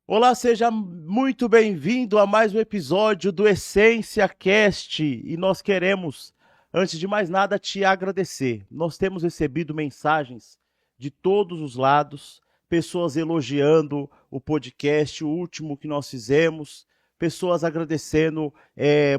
Olá, seja muito bem-vindo a mais um episódio do Essência Cast e nós queremos, antes de mais nada, te agradecer. Nós temos recebido mensagens de todos os lados, pessoas elogiando o podcast, o último que nós fizemos, pessoas agradecendo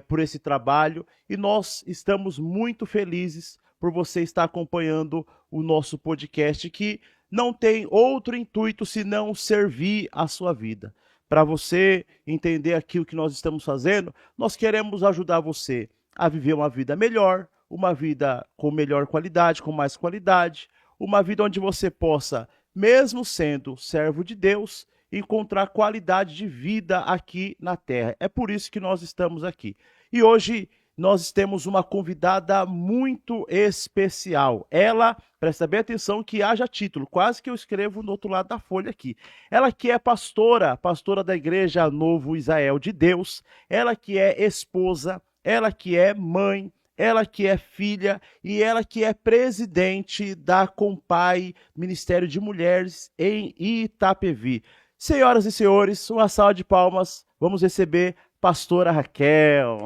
por esse trabalho e nós estamos muito felizes por você estar acompanhando o nosso podcast que não tem outro intuito senão servir a sua vida. Para você entender aquilo que nós estamos fazendo, nós queremos ajudar você a viver uma vida melhor, uma vida com melhor qualidade, com mais qualidade, uma vida onde você possa, mesmo sendo servo de Deus, encontrar qualidade de vida aqui na terra. É por isso que nós estamos aqui. E hoje nós temos uma convidada muito especial. Ela, presta bem atenção que haja título, quase que eu escrevo no outro lado da folha aqui. Ela que é pastora da Igreja Novo Israel de Deus, ela que é esposa, ela que é mãe, ela que é filha e ela que é presidente da Compai Ministério de Mulheres em Itapevi. Senhoras e senhores, uma salva de palmas, vamos receber pastora Raquel.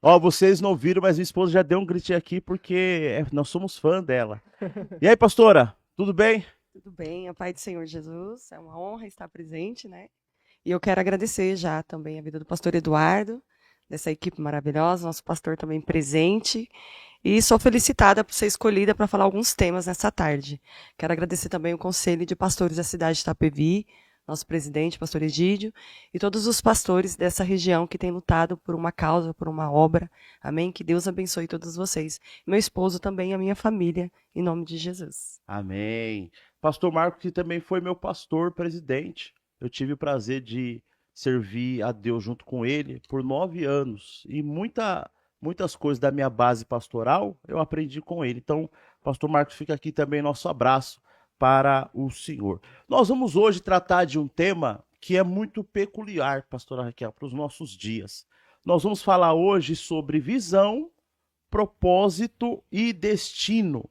Ó, vocês não viram, mas minha esposa já deu um gritinho aqui porque nós somos fã dela. E aí, pastora, tudo bem? Tudo bem, a paz do Senhor Jesus, é uma honra estar presente, né? E eu quero agradecer já também a vida do pastor Eduardo, dessa equipe maravilhosa, nosso pastor também presente, e sou felicitada por ser escolhida para falar alguns temas nessa tarde. Quero agradecer também o Conselho de Pastores da cidade de Itapevi, nosso presidente, pastor Egídio, e todos os pastores dessa região que têm lutado por uma causa, por uma obra. Amém? Que Deus abençoe todos vocês. Meu esposo também, a minha família, em nome de Jesus. Amém. Pastor Marco, que também foi meu pastor presidente. Eu tive o prazer de servir a Deus junto com ele por 9 anos. E muitas coisas da minha base pastoral eu aprendi com ele. Então, pastor Marcos, fica aqui também nosso abraço para o senhor. Nós vamos hoje tratar de um tema que é muito peculiar, pastora Raquel, para os nossos dias. Nós vamos falar hoje sobre visão, propósito e destino.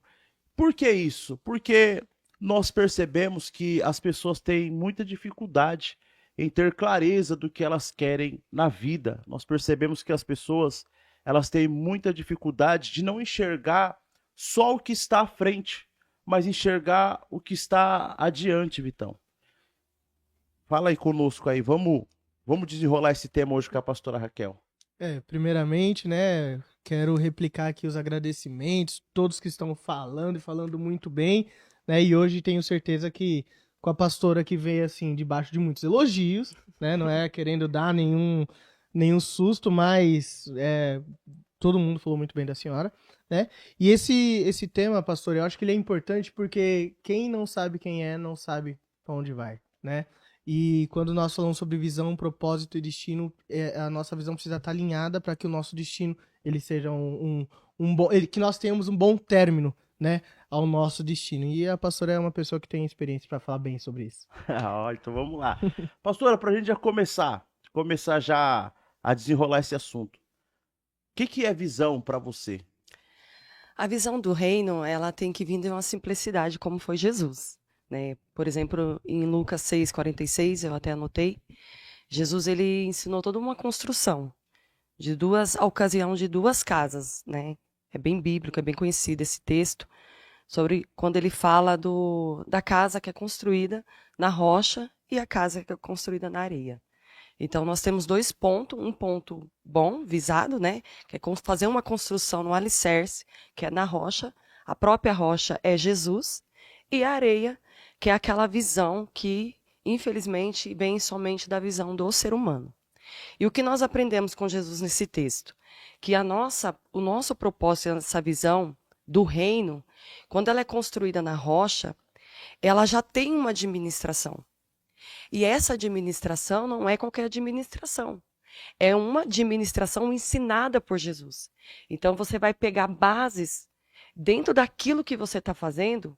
Por que isso? Porque nós percebemos que as pessoas têm muita dificuldade em ter clareza do que elas querem na vida. Nós percebemos que as pessoas, elas têm muita dificuldade de não enxergar só o que está à frente, mas enxergar o que está adiante, Vitão. Fala aí conosco aí, vamos desenrolar esse tema hoje com a pastora Raquel. Primeiramente, né, quero replicar aqui os agradecimentos, todos que estão falando e falando muito bem, né, e hoje tenho certeza que com a pastora que veio, assim, debaixo de muitos elogios, né, não é querendo dar nenhum susto, mas todo mundo falou muito bem da senhora, né, e esse tema, pastor, eu acho que ele é importante porque quem não sabe quem é, não sabe para onde vai, né, e quando nós falamos sobre visão, propósito e destino, a nossa visão precisa estar alinhada para que o nosso destino ele seja um bom, que nós tenhamos um bom término, né, ao nosso destino. E a pastora é uma pessoa que tem experiência para falar bem sobre isso. Então vamos lá. Pastora, para a gente já começar já a desenrolar esse assunto. O que é visão para você? A visão do reino, ela tem que vir de uma simplicidade, como foi Jesus, né? Por exemplo, em Lucas 6:46, eu até anotei, Jesus ele ensinou toda uma construção a ocasião de duas casas, né? É bem bíblico, é bem conhecido esse texto sobre quando ele fala da casa que é construída na rocha e a casa que é construída na areia. Então, nós temos dois pontos, um ponto bom, visado, né, que é fazer uma construção no alicerce, que é na rocha, a própria rocha é Jesus, e a areia, que é aquela visão que, infelizmente, vem somente da visão do ser humano. E o que nós aprendemos com Jesus nesse texto? Que o nosso propósito, essa visão do reino, quando ela é construída na rocha, ela já tem uma administração. E essa administração não é qualquer administração. É uma administração ensinada por Jesus. Então, você vai pegar bases dentro daquilo que você está fazendo,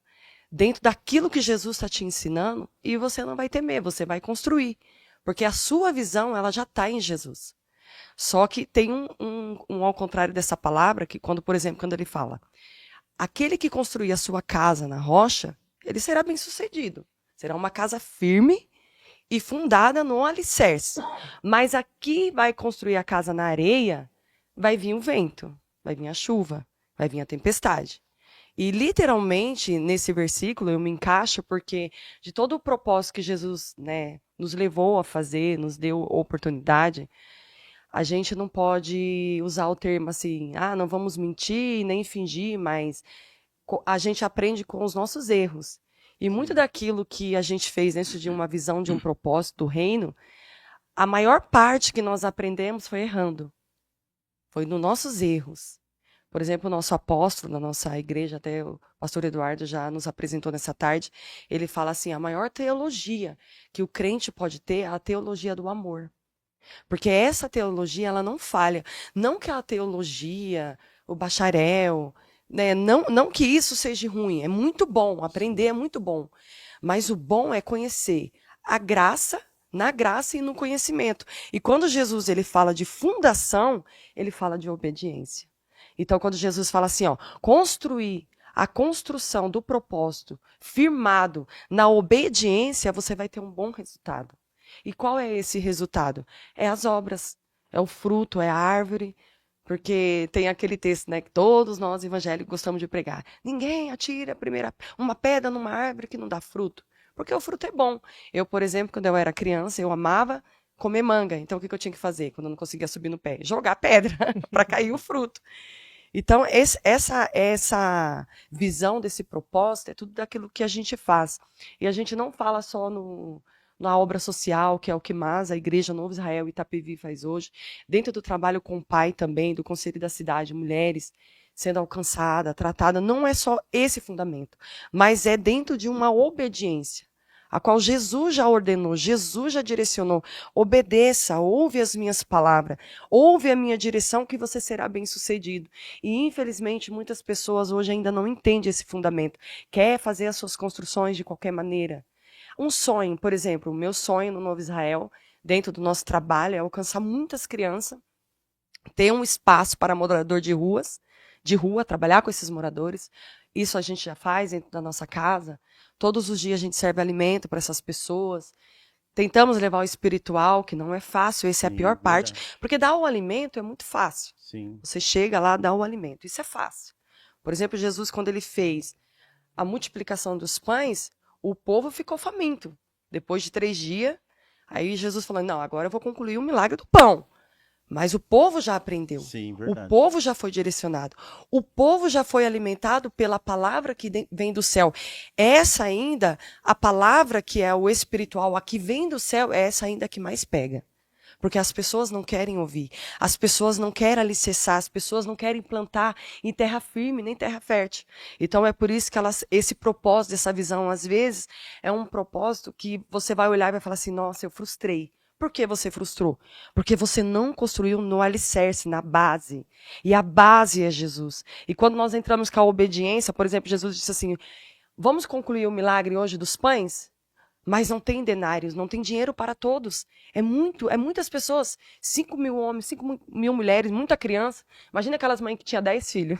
dentro daquilo que Jesus está te ensinando, e você não vai temer, você vai construir. Porque a sua visão, ela já está em Jesus. Só que tem um ao contrário dessa palavra, que quando, por exemplo, quando ele fala, aquele que construir a sua casa na rocha, ele será bem sucedido. Será uma casa firme e fundada no alicerce. Mas aqui vai construir a casa na areia, vai vir o vento, vai vir a chuva, vai vir a tempestade. E literalmente, nesse versículo, eu me encaixo porque de todo o propósito que Jesus, né, nos levou a fazer, nos deu oportunidade, a gente não pode usar o termo assim, não vamos mentir, nem fingir, mas a gente aprende com os nossos erros. E muito daquilo que a gente fez dentro de uma visão de um propósito do reino, a maior parte que nós aprendemos foi errando. Foi nos nossos erros. Por exemplo, o nosso apóstolo, na nossa igreja, até o pastor Eduardo já nos apresentou nessa tarde, ele fala assim, a maior teologia que o crente pode ter é a teologia do amor. Porque essa teologia, ela não falha. Não que a teologia, o bacharel, né, não que isso seja ruim, é muito bom, aprender é muito bom. Mas o bom é conhecer a graça, na graça e no conhecimento. E quando Jesus ele fala de fundação, ele fala de obediência. Então, quando Jesus fala assim, construir a construção do propósito firmado na obediência, você vai ter um bom resultado. E qual é esse resultado? É as obras, é o fruto, é a árvore. Porque tem aquele texto, né, que todos nós evangélicos gostamos de pregar. Ninguém atira uma pedra numa árvore que não dá fruto. Porque o fruto é bom. Eu, por exemplo, quando eu era criança, eu amava comer manga. Então, o que eu tinha que fazer quando eu não conseguia subir no pé? Jogar pedra para cair o fruto. Então, essa visão desse propósito é tudo daquilo que a gente faz. E a gente não fala só na obra social, que é o que mais a Igreja Novo Israel Itapevi faz hoje, dentro do trabalho com o pai também, do Conselho da Cidade, mulheres sendo alcançadas, tratadas, não é só esse fundamento, mas é dentro de uma obediência, a qual Jesus já ordenou, Jesus já direcionou. Obedeça, ouve as minhas palavras, ouve a minha direção que você será bem-sucedido. E, infelizmente, muitas pessoas hoje ainda não entendem esse fundamento. Quer fazer as suas construções de qualquer maneira. Um sonho, por exemplo, o meu sonho no Novo Israel, dentro do nosso trabalho, é alcançar muitas crianças, ter um espaço para morador de rua, trabalhar com esses moradores. Isso a gente já faz dentro da nossa casa. Todos os dias a gente serve alimento para essas pessoas. Tentamos levar o espiritual, que não é fácil, essa é a pior parte. Porque dar o alimento é muito fácil. Sim. Você chega lá, dá o alimento. Isso é fácil. Por exemplo, Jesus, quando ele fez a multiplicação dos pães, o povo ficou faminto. Depois de 3 dias, aí Jesus falou, não, agora eu vou concluir o milagre do pão. Mas o povo já aprendeu. Sim, verdade. O povo já foi direcionado. O povo já foi alimentado pela palavra que vem do céu. Essa ainda, a palavra que é o espiritual, a que vem do céu, é essa ainda que mais pega. Porque as pessoas não querem ouvir. As pessoas não querem alicerçar. As pessoas não querem plantar em terra firme, nem terra fértil. Então é por isso que esse propósito, essa visão, às vezes, é um propósito que você vai olhar e vai falar assim, nossa, eu frustrei. Por que você frustrou? Porque você não construiu no alicerce, na base. E a base é Jesus. E quando nós entramos com a obediência, por exemplo, Jesus disse assim, vamos concluir o milagre hoje dos pães? Mas não tem denários, não tem dinheiro para todos. É muitas pessoas, 5 mil homens, 5 mil mulheres, muita criança. Imagina aquelas mães que tinham 10 filhos.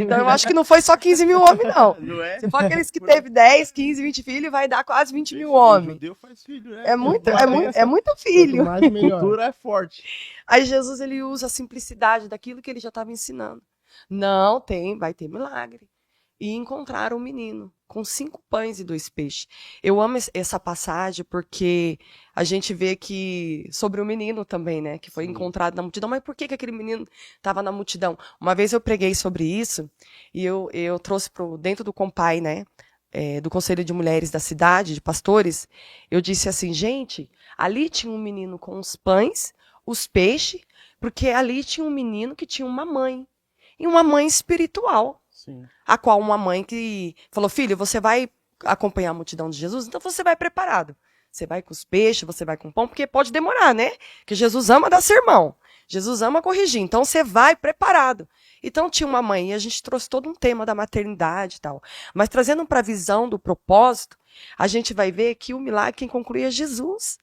Então eu acho que não foi só 15 mil homens, não. Não é? Se for aqueles que teve 10, 15, 20 filhos, vai dar quase 20 mil homens. Judeu faz filho, né? É muito filho. Quanto mais, A melhor. cultura é forte. Aí Jesus ele usa a simplicidade daquilo que ele já estava ensinando. Não vai ter milagre. E encontraram um menino com 5 pães e 2 peixes. Eu amo essa passagem porque a gente vê que sobre o menino também, né, que foi encontrado na multidão. Mas por que aquele menino estava na multidão? Uma vez eu preguei sobre isso e eu trouxe dentro do Compai, né, do Conselho de Mulheres da cidade, de pastores, eu disse assim, gente, ali tinha um menino com os pães, os peixes, porque ali tinha um menino que tinha uma mãe, e uma mãe espiritual. Sim. A qual uma mãe que falou, filho, você vai acompanhar a multidão de Jesus, então você vai preparado. Você vai com os peixes, você vai com o pão, porque pode demorar, né? Porque Jesus ama dar sermão. Jesus ama corrigir, então você vai preparado. Então tinha uma mãe, e a gente trouxe todo um tema da maternidade e tal. Mas trazendo para a visão do propósito, a gente vai ver que o milagre quem conclui é Jesus.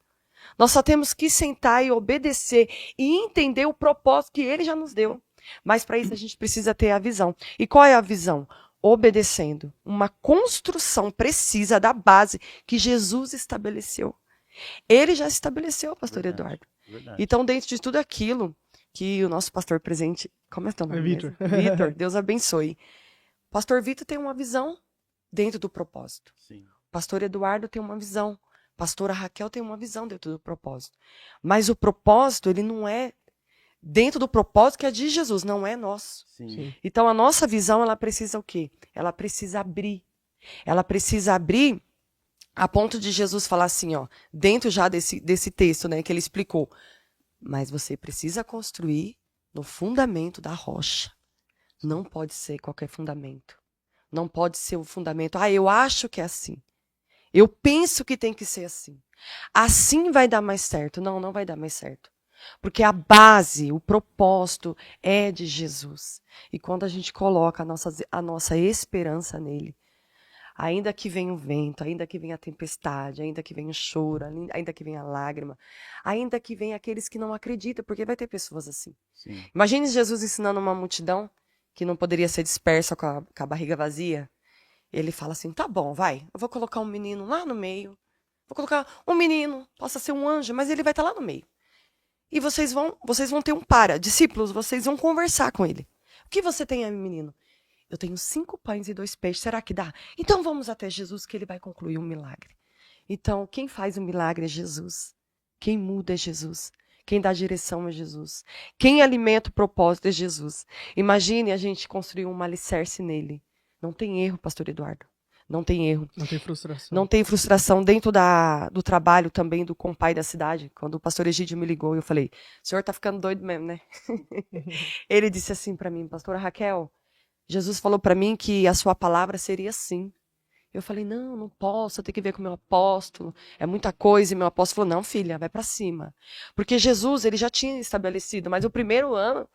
Nós só temos que sentar e obedecer e entender o propósito que ele já nos deu. Mas para isso a gente precisa ter a visão. E qual é a visão? obedecendo. Uma construção precisa da base que Jesus estabeleceu. Ele já estabeleceu, pastor Verdade. Eduardo. Verdade. Então, dentro de tudo aquilo que o nosso pastor presente... Como é teu nome Vitor. mesmo? Vitor, Deus abençoe. Pastor Vitor tem uma visão dentro do propósito. Sim. Pastor Eduardo tem uma visão. Pastora Raquel tem uma visão dentro do propósito. Mas o propósito, ele não é dentro do propósito que é de Jesus, não é nosso. Sim. Sim. Então, a nossa visão, ela precisa o quê? Ela precisa abrir. Ela precisa abrir a ponto de Jesus falar assim, ó, dentro já desse texto, né, que ele explicou. Mas você precisa construir no fundamento da rocha. Não pode ser qualquer fundamento. Não pode ser o fundamento. Ah, eu acho que é assim. Eu penso que tem que ser assim. Assim vai dar mais certo. Não, não vai dar mais certo. Porque a base, o propósito é de Jesus. E quando a gente coloca a nossa esperança nele, ainda que venha o vento, ainda que venha a tempestade, ainda que venha o choro, ainda que venha a lágrima, ainda que venha aqueles que não acreditam, porque vai ter pessoas assim. Sim. Imagine Jesus ensinando uma multidão que não poderia ser dispersa com a barriga vazia. Ele fala assim, tá bom, vai, eu vou colocar um menino lá no meio, vou colocar um menino, possa ser um anjo, mas ele vai estar lá no meio. E vocês vão ter discípulos, vocês vão conversar com ele. O que você tem aí, menino? Eu tenho 5 pães e 2 peixes, será que dá? Então vamos até Jesus que ele vai concluir um milagre. Então, quem faz o milagre é Jesus. Quem muda é Jesus. Quem dá direção é Jesus. Quem alimenta o propósito é Jesus. Imagine a gente construir um alicerce nele. Não tem erro, pastor Eduardo. Não tem erro. Não tem frustração. Não tem frustração dentro do trabalho também do compai da cidade. Quando o pastor Egídio me ligou, eu falei, o senhor tá ficando doido mesmo, né? Ele disse assim para mim, pastora Raquel, Jesus falou para mim que a sua palavra seria sim. Eu falei, não posso, eu tenho que ver com o meu apóstolo. É muita coisa. E meu apóstolo falou, não, filha, vai para cima. Porque Jesus, ele já tinha estabelecido, mas o primeiro ano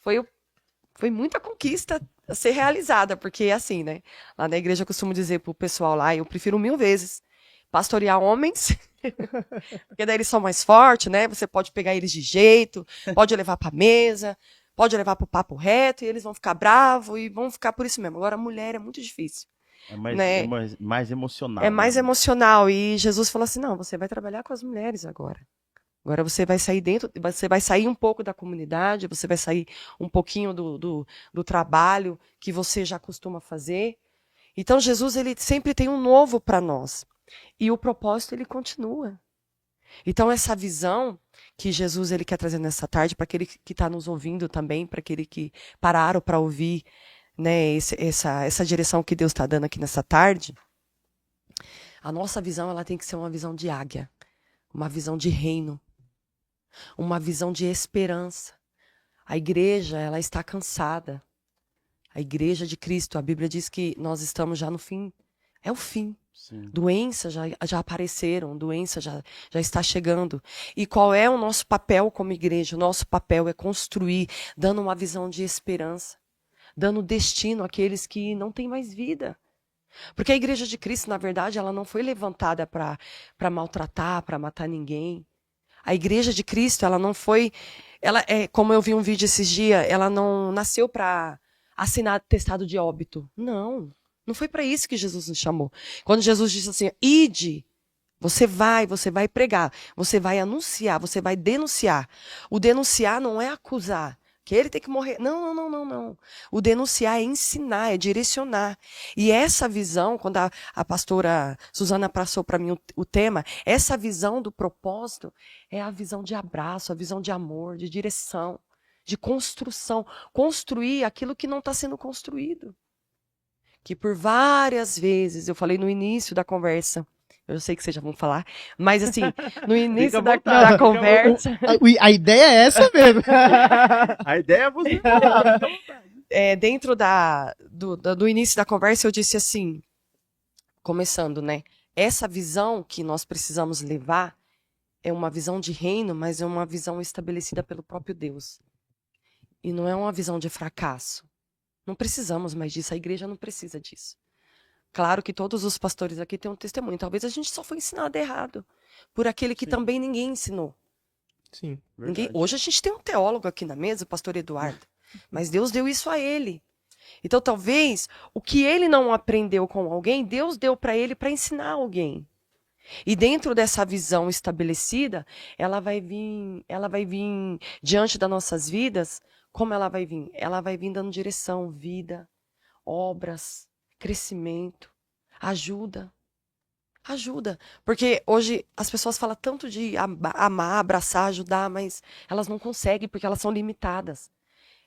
foi muita conquista a ser realizada, porque é assim, né? Lá na igreja eu costumo dizer pro pessoal lá, eu prefiro 1000 vezes pastorear homens, porque daí eles são mais fortes, né? Você pode pegar eles de jeito, pode levar pra mesa, pode levar pro papo reto, e eles vão ficar bravos e vão ficar por isso mesmo. Agora, mulher é muito difícil. É mais, Né? mais emocional. É mais né? emocional. E Jesus falou assim, não, você vai trabalhar com as mulheres agora. Agora você vai sair você vai sair um pouco da comunidade, você vai sair um pouquinho do trabalho que você já costuma fazer. Então Jesus, ele sempre tem um novo para nós. E o propósito, ele continua. Então essa visão que Jesus ele quer trazer nessa tarde, para aquele que está nos ouvindo também, para aquele que pararam para ouvir, né, essa direção que Deus está dando aqui nessa tarde, a nossa visão ela tem que ser uma visão de águia, uma visão de reino, uma visão de esperança. A igreja ela está cansada. A igreja de Cristo, a Bíblia diz que nós estamos já no fim. É o fim. Sim. Doenças já apareceram, doença já está chegando. E qual é o nosso papel como igreja? O nosso papel é construir, dando uma visão de esperança, dando destino àqueles que não têm mais vida. Porque a igreja de Cristo, na verdade, ela não foi levantada para maltratar, para matar ninguém. A igreja de Cristo, ela não foi... como eu vi um vídeo esses dias, ela não nasceu para assinar atestado de óbito. Não foi para isso que Jesus nos chamou. Quando Jesus disse assim, ide, você vai pregar, você vai anunciar, você vai denunciar. O denunciar não é acusar, que ele tem que morrer. Não. O denunciar é ensinar, é direcionar. E essa visão, quando a pastora Suzana passou para mim o tema, essa visão do propósito é a visão de abraço, a visão de amor, de direção, de construção. Construir aquilo que não está sendo construído. Que por várias vezes, eu falei no início da conversa, eu sei que vocês já vão falar, mas assim, no início da conversa... A ideia é essa mesmo. A ideia é você falar. Dentro do início da conversa, eu disse assim, começando, né? Essa visão que nós precisamos levar é uma visão de reino, mas é uma visão estabelecida pelo próprio Deus. E não é uma visão de fracasso. Não precisamos mais disso, a igreja não precisa disso. Claro que todos os pastores aqui têm um testemunho. Talvez a gente só foi ensinado errado por aquele que também ninguém ensinou. Sim. Hoje a gente tem um teólogo aqui na mesa, o pastor Eduardo. Mas Deus deu isso a ele. Então, talvez, o que ele não aprendeu com alguém, Deus deu para ele para ensinar alguém. E dentro dessa visão estabelecida, ela vai vir diante das nossas vidas, como ela vai vir? Ela vai vir dando direção, vida, obras, crescimento, ajuda. Ajuda. Porque hoje as pessoas falam tanto de amar, abraçar, ajudar, mas elas não conseguem porque elas são limitadas.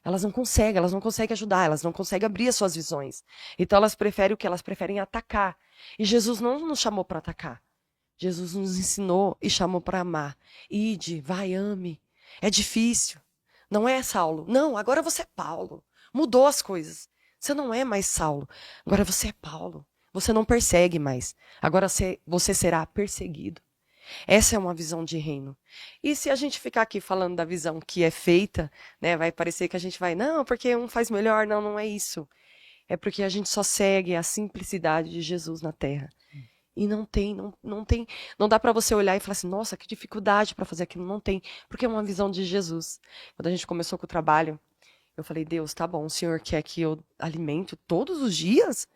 Elas não conseguem ajudar, elas não conseguem abrir as suas visões. Então elas preferem o quê? Elas preferem atacar. E Jesus não nos chamou para atacar. Jesus nos ensinou e chamou para amar. Ide, vai, ame. É difícil. Não é Saulo. Não, agora você é Paulo. Mudou as coisas. Você não é mais Saulo. Agora você é Paulo. Você não persegue mais. Agora você será perseguido. Essa é uma visão de reino. E se a gente ficar aqui falando da visão que é feita, né, vai parecer que a gente vai, não, porque um faz melhor. Não, não é isso. É porque a gente só segue a simplicidade de Jesus na terra. E não dá para você olhar e falar assim, nossa, que dificuldade para fazer aquilo. Não tem, porque é uma visão de Jesus. Quando a gente começou com o trabalho, eu falei, Deus, tá bom, o Senhor quer que eu alimento todos os dias?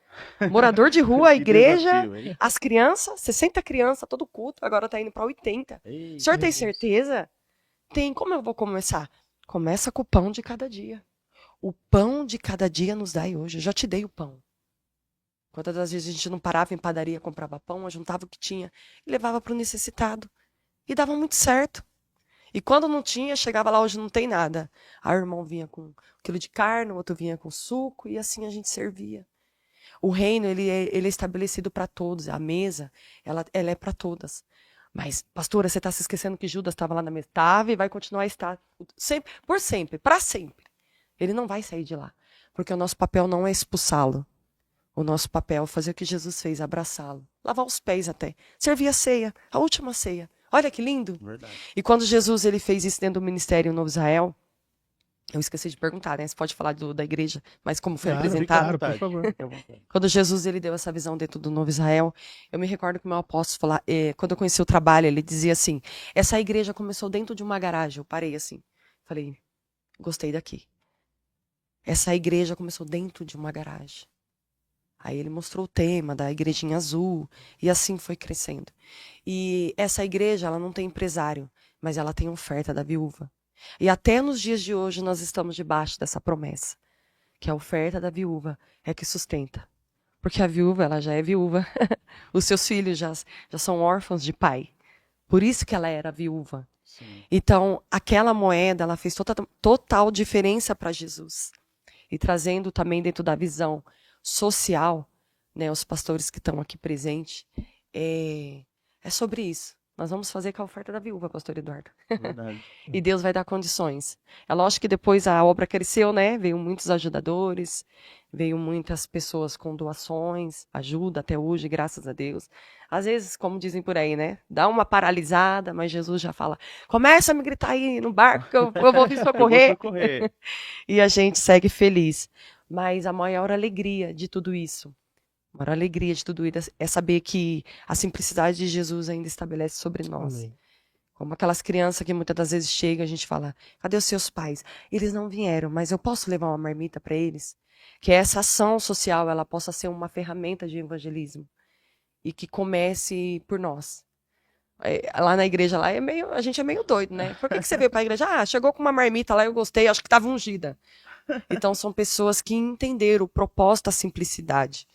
Morador de rua, a Que igreja, desafio, hein? as crianças, 60 crianças, todo culto, agora tá indo para 80. Ei, O senhor tem Deus. certeza? Tem. Como eu vou começar? Começa com o pão de cada dia. O pão de cada dia nos dai hoje. Eu já te dei o pão. Quantas das vezes a gente não parava em padaria, comprava pão, juntava o que tinha e levava para o necessitado. E dava muito certo. E quando não tinha, chegava lá, hoje não tem nada. Aí o irmão vinha com 1 quilo de carne, o outro vinha com suco, e assim a gente servia. O reino, ele é estabelecido para todos. A mesa, ela é para todas. Mas, pastora, você está se esquecendo que Judas estava lá na mesa? Estava e vai continuar a estar. Sempre, por sempre, para sempre. Ele não vai sair de lá. Porque o nosso papel não é expulsá-lo. O nosso papel é fazer o que Jesus fez, abraçá-lo. Lavar os pés até. Servir a ceia, a última ceia. Olha que lindo. verdade. E quando Jesus ele fez isso dentro do ministério Novo Israel, eu esqueci de perguntar, né? Você pode falar da igreja, mas como foi Claro, apresentado. claro, por favor. Fique à vontade. Quando Jesus ele deu essa visão dentro do Novo Israel, eu me recordo que o meu apóstolo, quando eu conheci o trabalho, ele dizia assim, essa igreja começou dentro de uma garagem. Eu parei assim, falei, gostei daqui. Essa igreja começou dentro de uma garagem. Aí ele mostrou o tema da igrejinha azul, e assim foi crescendo. E essa igreja, ela não tem empresário, mas ela tem oferta da viúva. E até nos dias de hoje nós estamos debaixo dessa promessa, que a oferta da viúva é que sustenta. Porque a viúva, ela já é viúva. Os seus filhos já são órfãos de pai. Por isso que ela era viúva. Sim. Então, aquela moeda, ela fez total diferença para Jesus. E trazendo também dentro da visão social, né, os pastores que estão aqui presentes, é sobre isso. Nós vamos fazer com a oferta da viúva, pastor Eduardo. Verdade. E Deus vai dar condições. É lógico que depois a obra cresceu, né? Veio muitos ajudadores, veio muitas pessoas com doações, ajuda até hoje, graças a Deus. Às vezes, como dizem por aí, né? Dá uma paralisada, mas Jesus já fala, começa a me gritar aí no barco que eu vou vir socorrer. Eu vou socorrer. E a gente segue feliz. Mas a maior alegria de tudo isso, a maior alegria de tudo isso é saber que a simplicidade de Jesus ainda estabelece sobre nós. Amém. Como aquelas crianças que muitas das vezes chegam, a gente fala, cadê os seus pais? Eles não vieram, mas eu posso levar uma marmita para eles? Que essa ação social, ela possa ser uma ferramenta de evangelismo. E que comece por nós. Lá na igreja, lá a gente é meio doido, né? Por que você veio para a igreja? Ah, chegou com uma marmita lá, eu gostei, acho que estava ungida. Então são pessoas que entenderam o propósito da simplicidade.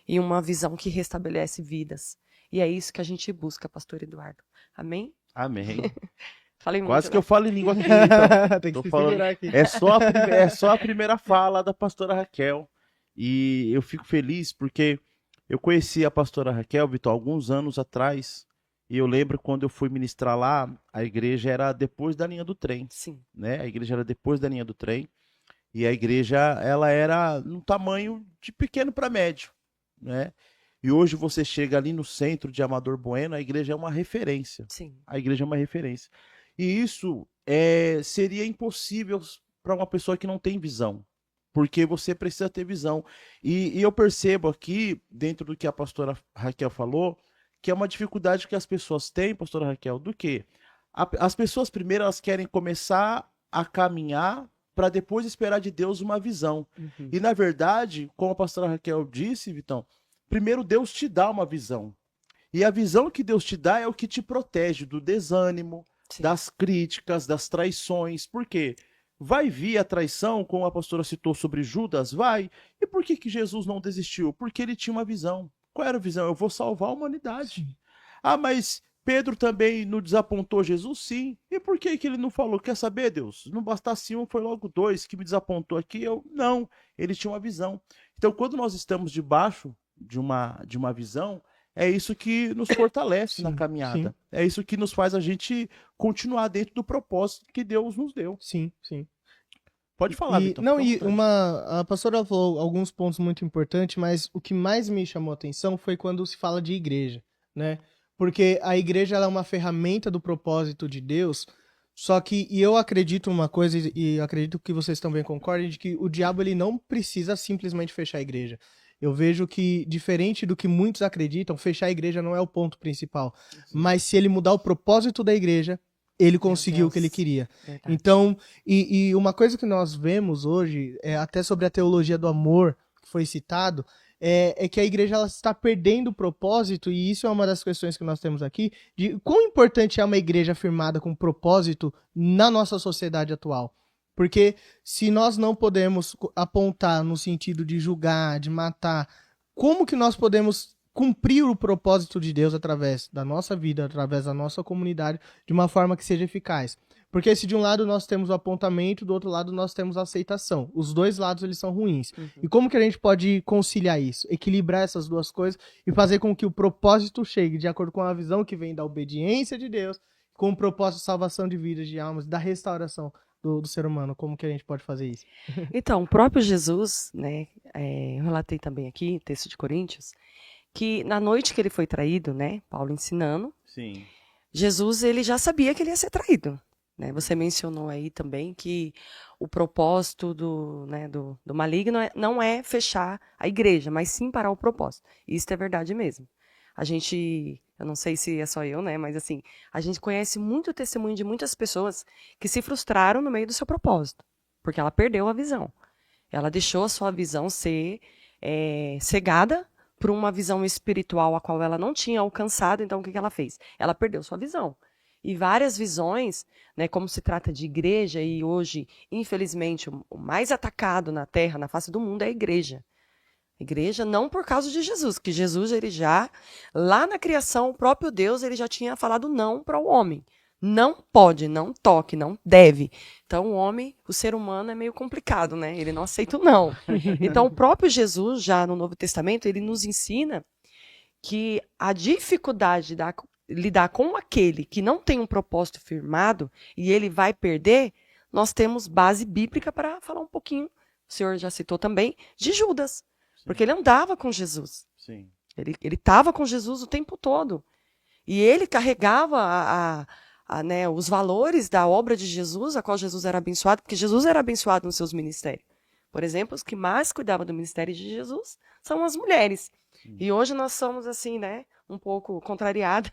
E uma visão que restabelece vidas. E é isso que a gente busca, pastor Eduardo. Amém? Amém. Falei muito, Quase que né? eu falo em língua aqui, então. Tem que Tô se falando- segurar aqui. É só a primeira fala da pastora Raquel. E eu fico feliz porque eu conheci a pastora Raquel, Vitor, alguns anos atrás. E eu lembro quando eu fui ministrar lá, a igreja era depois da linha do trem, Sim. né? A igreja era depois da linha do trem. E a igreja, ela era num tamanho de pequeno para médio, né? E hoje você chega ali no centro de Amador Bueno, a igreja é uma referência. Sim. A igreja é uma referência. E isso seria impossível para uma pessoa que não tem visão, porque você precisa ter visão. E eu percebo aqui, dentro do que a pastora Raquel falou, que é uma dificuldade que as pessoas têm, pastora Raquel, do quê? As pessoas primeiro elas querem começar a caminhar para depois esperar de Deus uma visão. Uhum. E na verdade, como a pastora Raquel disse, Vitão, primeiro Deus te dá uma visão. E a visão que Deus te dá é o que te protege do desânimo, Sim. das críticas, das traições. Por quê? Vai vir a traição, como a pastora citou sobre Judas? Vai. E por que Jesus não desistiu? Porque ele tinha uma visão. Qual era a visão? Eu vou salvar a humanidade. Sim. Ah, mas Pedro também não desapontou Jesus? Sim. E por que ele não falou? Quer saber, Deus? Não bastasse um, foi logo dois que me desapontou aqui. Não, ele tinha uma visão. Então, quando nós estamos debaixo de uma visão, é isso que nos fortalece na Sim, caminhada. sim. É isso que nos faz a gente continuar dentro do propósito que Deus nos deu. Sim, sim. Pode falar, E, Vitor. não, fica à e vontade. a pastora falou alguns pontos muito importantes, mas o que mais me chamou a atenção foi quando se fala de igreja, né? Porque a igreja ela é uma ferramenta do propósito de Deus, só que, e eu acredito uma coisa, e acredito que vocês também concordem, de que o diabo ele não precisa simplesmente fechar a igreja. Eu vejo que, diferente do que muitos acreditam, fechar a igreja não é o ponto principal. Mas se ele mudar o propósito da igreja, ele conseguiu o que ele Deus. queria. Verdade. Então, e uma coisa que nós vemos hoje, até sobre a teologia do amor, que foi citado, é que a igreja ela está perdendo o propósito, e isso é uma das questões que nós temos aqui, de quão importante é uma igreja firmada com propósito na nossa sociedade atual. Porque se nós não podemos apontar no sentido de julgar, de matar, como que nós podemos cumprir o propósito de Deus através da nossa vida, através da nossa comunidade, de uma forma que seja eficaz? Porque se de um lado nós temos o apontamento, do outro lado nós temos a aceitação. Os dois lados eles são ruins. Uhum. E como que a gente pode conciliar isso? Equilibrar essas duas coisas e fazer com que o propósito chegue de acordo com a visão que vem da obediência de Deus, com o propósito de salvação de vidas, de almas, da restauração do ser humano. Como que a gente pode fazer isso? Então, o próprio Jesus, né, eu relatei também aqui, texto de Coríntios, que na noite que ele foi traído, né, Paulo ensinando, Sim. Jesus ele já sabia que ele ia ser traído. Né? Você mencionou aí também que o propósito do maligno não é fechar a igreja, mas sim parar o propósito. Isso é verdade mesmo. A gente, eu não sei se é só eu, né, mas assim, a gente conhece muito testemunho de muitas pessoas que se frustraram no meio do seu propósito, porque ela perdeu a visão. Ela deixou a sua visão ser cegada por uma visão espiritual a qual ela não tinha alcançado, então o que ela fez? Ela perdeu sua visão. E várias visões, né, como se trata de igreja, e hoje, infelizmente, o mais atacado na terra, na face do mundo, é a igreja. A igreja não por causa de Jesus, que Jesus, ele já, lá na criação, o próprio Deus, ele já tinha falado não para o homem. Não pode, não toque, não deve. Então, o homem, o ser humano é meio complicado, né? Ele não aceita o não. Então, o próprio Jesus, já no Novo Testamento, ele nos ensina que a dificuldade de lidar com aquele que não tem um propósito firmado e ele vai perder, nós temos base bíblica para falar um pouquinho, o senhor já citou também, de Judas. Sim. Porque ele andava com Jesus. Sim. Ele estava com Jesus o tempo todo. E ele carregava né, os valores da obra de Jesus, a qual Jesus era abençoado, porque Jesus era abençoado nos seus ministérios. Por exemplo, os que mais cuidavam do ministério de Jesus são as mulheres. Sim. E hoje nós somos assim, né, um pouco contrariada,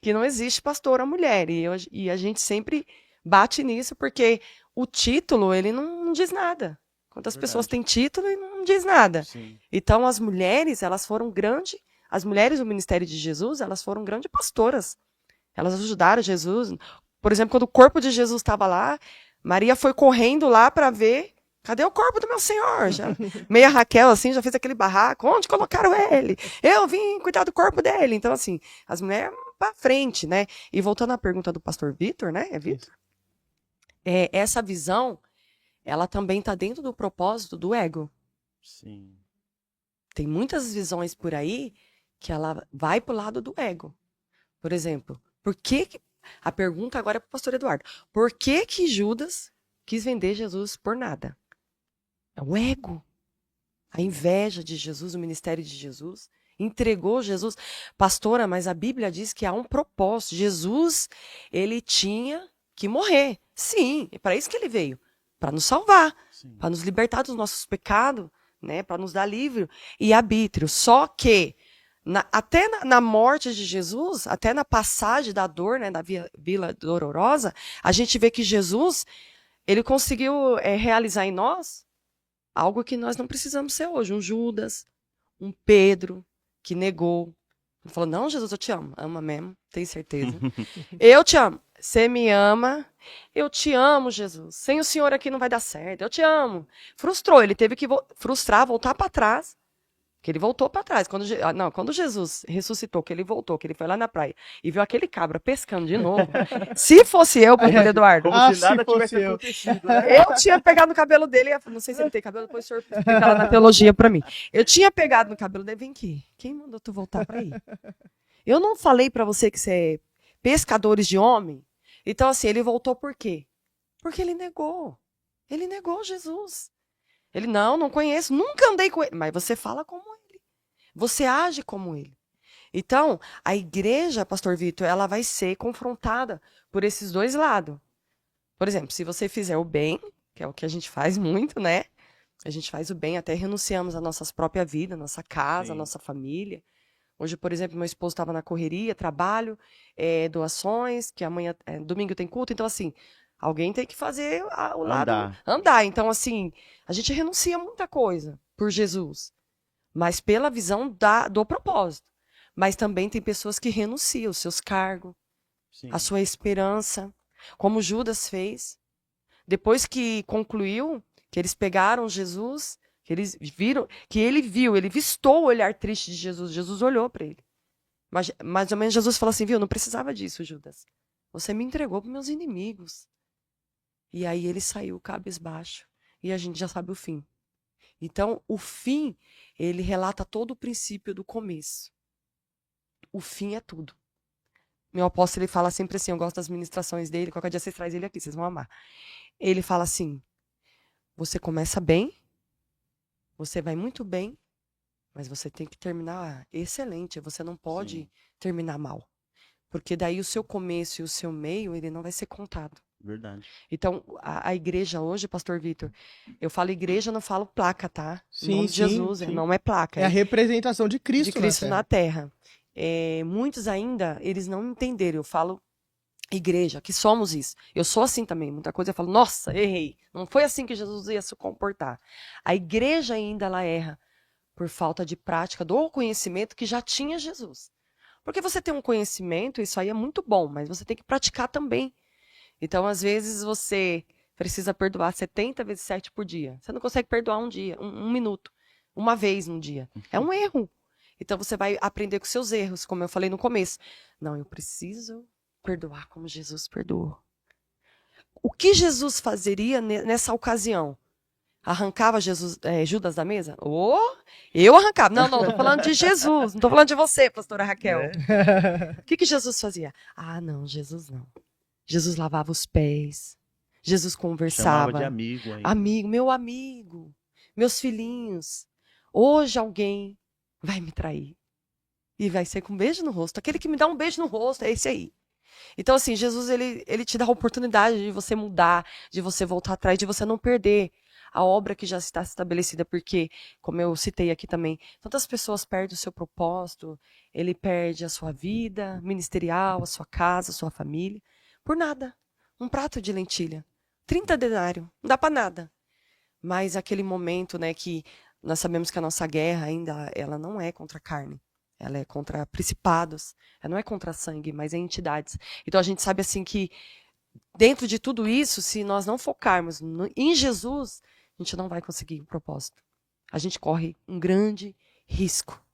que não existe pastora mulher. E a gente sempre bate nisso, porque o título, ele não diz nada. Quantas pessoas têm título e não diz nada. Sim. Então, as mulheres, elas foram as mulheres do ministério de Jesus, elas foram grandes pastoras. Elas ajudaram Jesus. Por exemplo, quando o corpo de Jesus estava lá, Maria foi correndo lá para ver, cadê o corpo do meu Senhor? Já, meia Raquel, assim, já fez aquele barraco, onde colocaram ele? Eu vim cuidar do corpo dele. Então, assim, as mulheres para frente, né? E voltando à pergunta do pastor Vitor, né? É Vitor? Essa visão, ela também está dentro do propósito do ego. Sim. Tem muitas visões por aí que ela vai para o lado do ego. Por exemplo, a pergunta agora é para o pastor Eduardo. Por que Judas quis vender Jesus por nada? É o ego. A inveja de Jesus, o ministério de Jesus. Entregou Jesus. Pastora, mas a Bíblia diz que há um propósito. Jesus, ele tinha que morrer. Sim, é para isso que ele veio. Para nos salvar. Para nos libertar dos nossos pecados. Né, para nos dar livre e arbítrio. Só que, até na morte de Jesus, até na passagem da dor, né, da Vila Dolorosa, a gente vê que Jesus, ele conseguiu realizar em nós algo que nós não precisamos ser hoje. Um Judas, um Pedro, que negou. Ele falou, não, Jesus, eu te amo. Ama mesmo, tenho certeza. Eu te amo. Você me ama. Eu te amo, Jesus. Sem o Senhor aqui não vai dar certo. Eu te amo. Frustrou. Ele teve que frustrar, voltar para trás. Que ele voltou para trás. Quando Jesus ressuscitou, que ele voltou, que ele foi lá na praia e viu aquele cabra pescando de novo. Se fosse eu, pastor Eduardo. Como se se nada fosse tivesse eu. acontecido, né? Eu tinha pegado no cabelo dele, não sei se ele tem cabelo, depois o senhor explica lá na teologia pra mim. Eu tinha pegado no cabelo dele, vem aqui, quem mandou tu voltar pra aí? Eu não falei pra você que você é pescadores de homem? Então assim, ele voltou por quê? Porque ele negou Jesus. Ele, não conheço, nunca andei com ele, mas você fala como ele, você age como ele. Então, a igreja, pastor Vitor, ela vai ser confrontada por esses dois lados. Por exemplo, se você fizer o bem, que é o que a gente faz muito, né? A gente faz o bem, até renunciamos à nossa própria vida, à nossa casa, à Sim. nossa família. Hoje, por exemplo, meu esposo estava na correria, trabalho, doações, que amanhã, domingo tem culto. Então, assim, alguém tem que fazer o lado andar. Então, assim, a gente renuncia a muita coisa por Jesus, mas pela visão do propósito. Mas também tem pessoas que renunciam os seus cargos, Sim. a sua esperança, como Judas fez. Depois que concluiu, que eles pegaram Jesus, que eles viram, que ele vistou o olhar triste de Jesus. Jesus olhou para ele. Mas, mais ou menos Jesus falou assim, viu, não precisava disso, Judas. Você me entregou para meus inimigos. E aí ele saiu cabisbaixo. E a gente já sabe o fim. Então, o fim, ele relata todo o princípio do começo. O fim é tudo. Meu apóstolo, ele fala sempre assim, eu gosto das ministrações dele, qualquer dia vocês trazem ele aqui, vocês vão amar. Ele fala assim, você começa bem, você vai muito bem, mas você tem que terminar excelente, você não pode terminar mal. Porque daí o seu começo e o seu meio, ele não vai ser contado. Verdade. Então, a igreja hoje, pastor Vitor, eu falo igreja, não falo placa, tá? Em Sim, nome de sim, Jesus, sim. não é placa. É a representação de Cristo, na Terra. Muitos ainda, eles não entenderam. Eu falo igreja, que somos isso. Eu sou assim também. Muita coisa eu falo, nossa, errei. Não foi assim que Jesus ia se comportar. A igreja ainda, ela erra por falta de prática do conhecimento que já tinha Jesus. Porque você tem um conhecimento, isso aí é muito bom, mas você tem que praticar também. Então, às vezes, você precisa perdoar 70 vezes 7 por dia. Você não consegue perdoar um dia, um minuto, uma vez no dia. É um erro. Então, você vai aprender com seus erros, como eu falei no começo. Não, eu preciso perdoar como Jesus perdoou. O que Jesus fazeria nessa ocasião? Arrancava Judas da mesa? Eu arrancava. Não, tô falando de Jesus. Não tô falando de você, pastora Raquel. O que Jesus fazia? Ah, não, Jesus não. Jesus lavava os pés. Jesus conversava. Chamava de amigo ainda. Amigo, meu amigo, meus filhinhos. Hoje alguém vai me trair. E vai ser com um beijo no rosto. Aquele que me dá um beijo no rosto, é esse aí. Então, assim, Jesus, ele te dá a oportunidade de você mudar, de você voltar atrás, de você não perder a obra que já está estabelecida, porque, como eu citei aqui também, tantas pessoas perdem o seu propósito, ele perde a sua vida ministerial, a sua casa, a sua família, por nada. Um prato de lentilha, 30 denários, não dá para nada. Mas aquele momento, né, que nós sabemos que a nossa guerra ainda, ela não é contra a carne. Ela é contra principados. Ela não é contra sangue, mas é entidades. Então a gente sabe assim que dentro de tudo isso, se nós não focarmos em Jesus, a gente não vai conseguir o propósito. A gente corre um grande risco.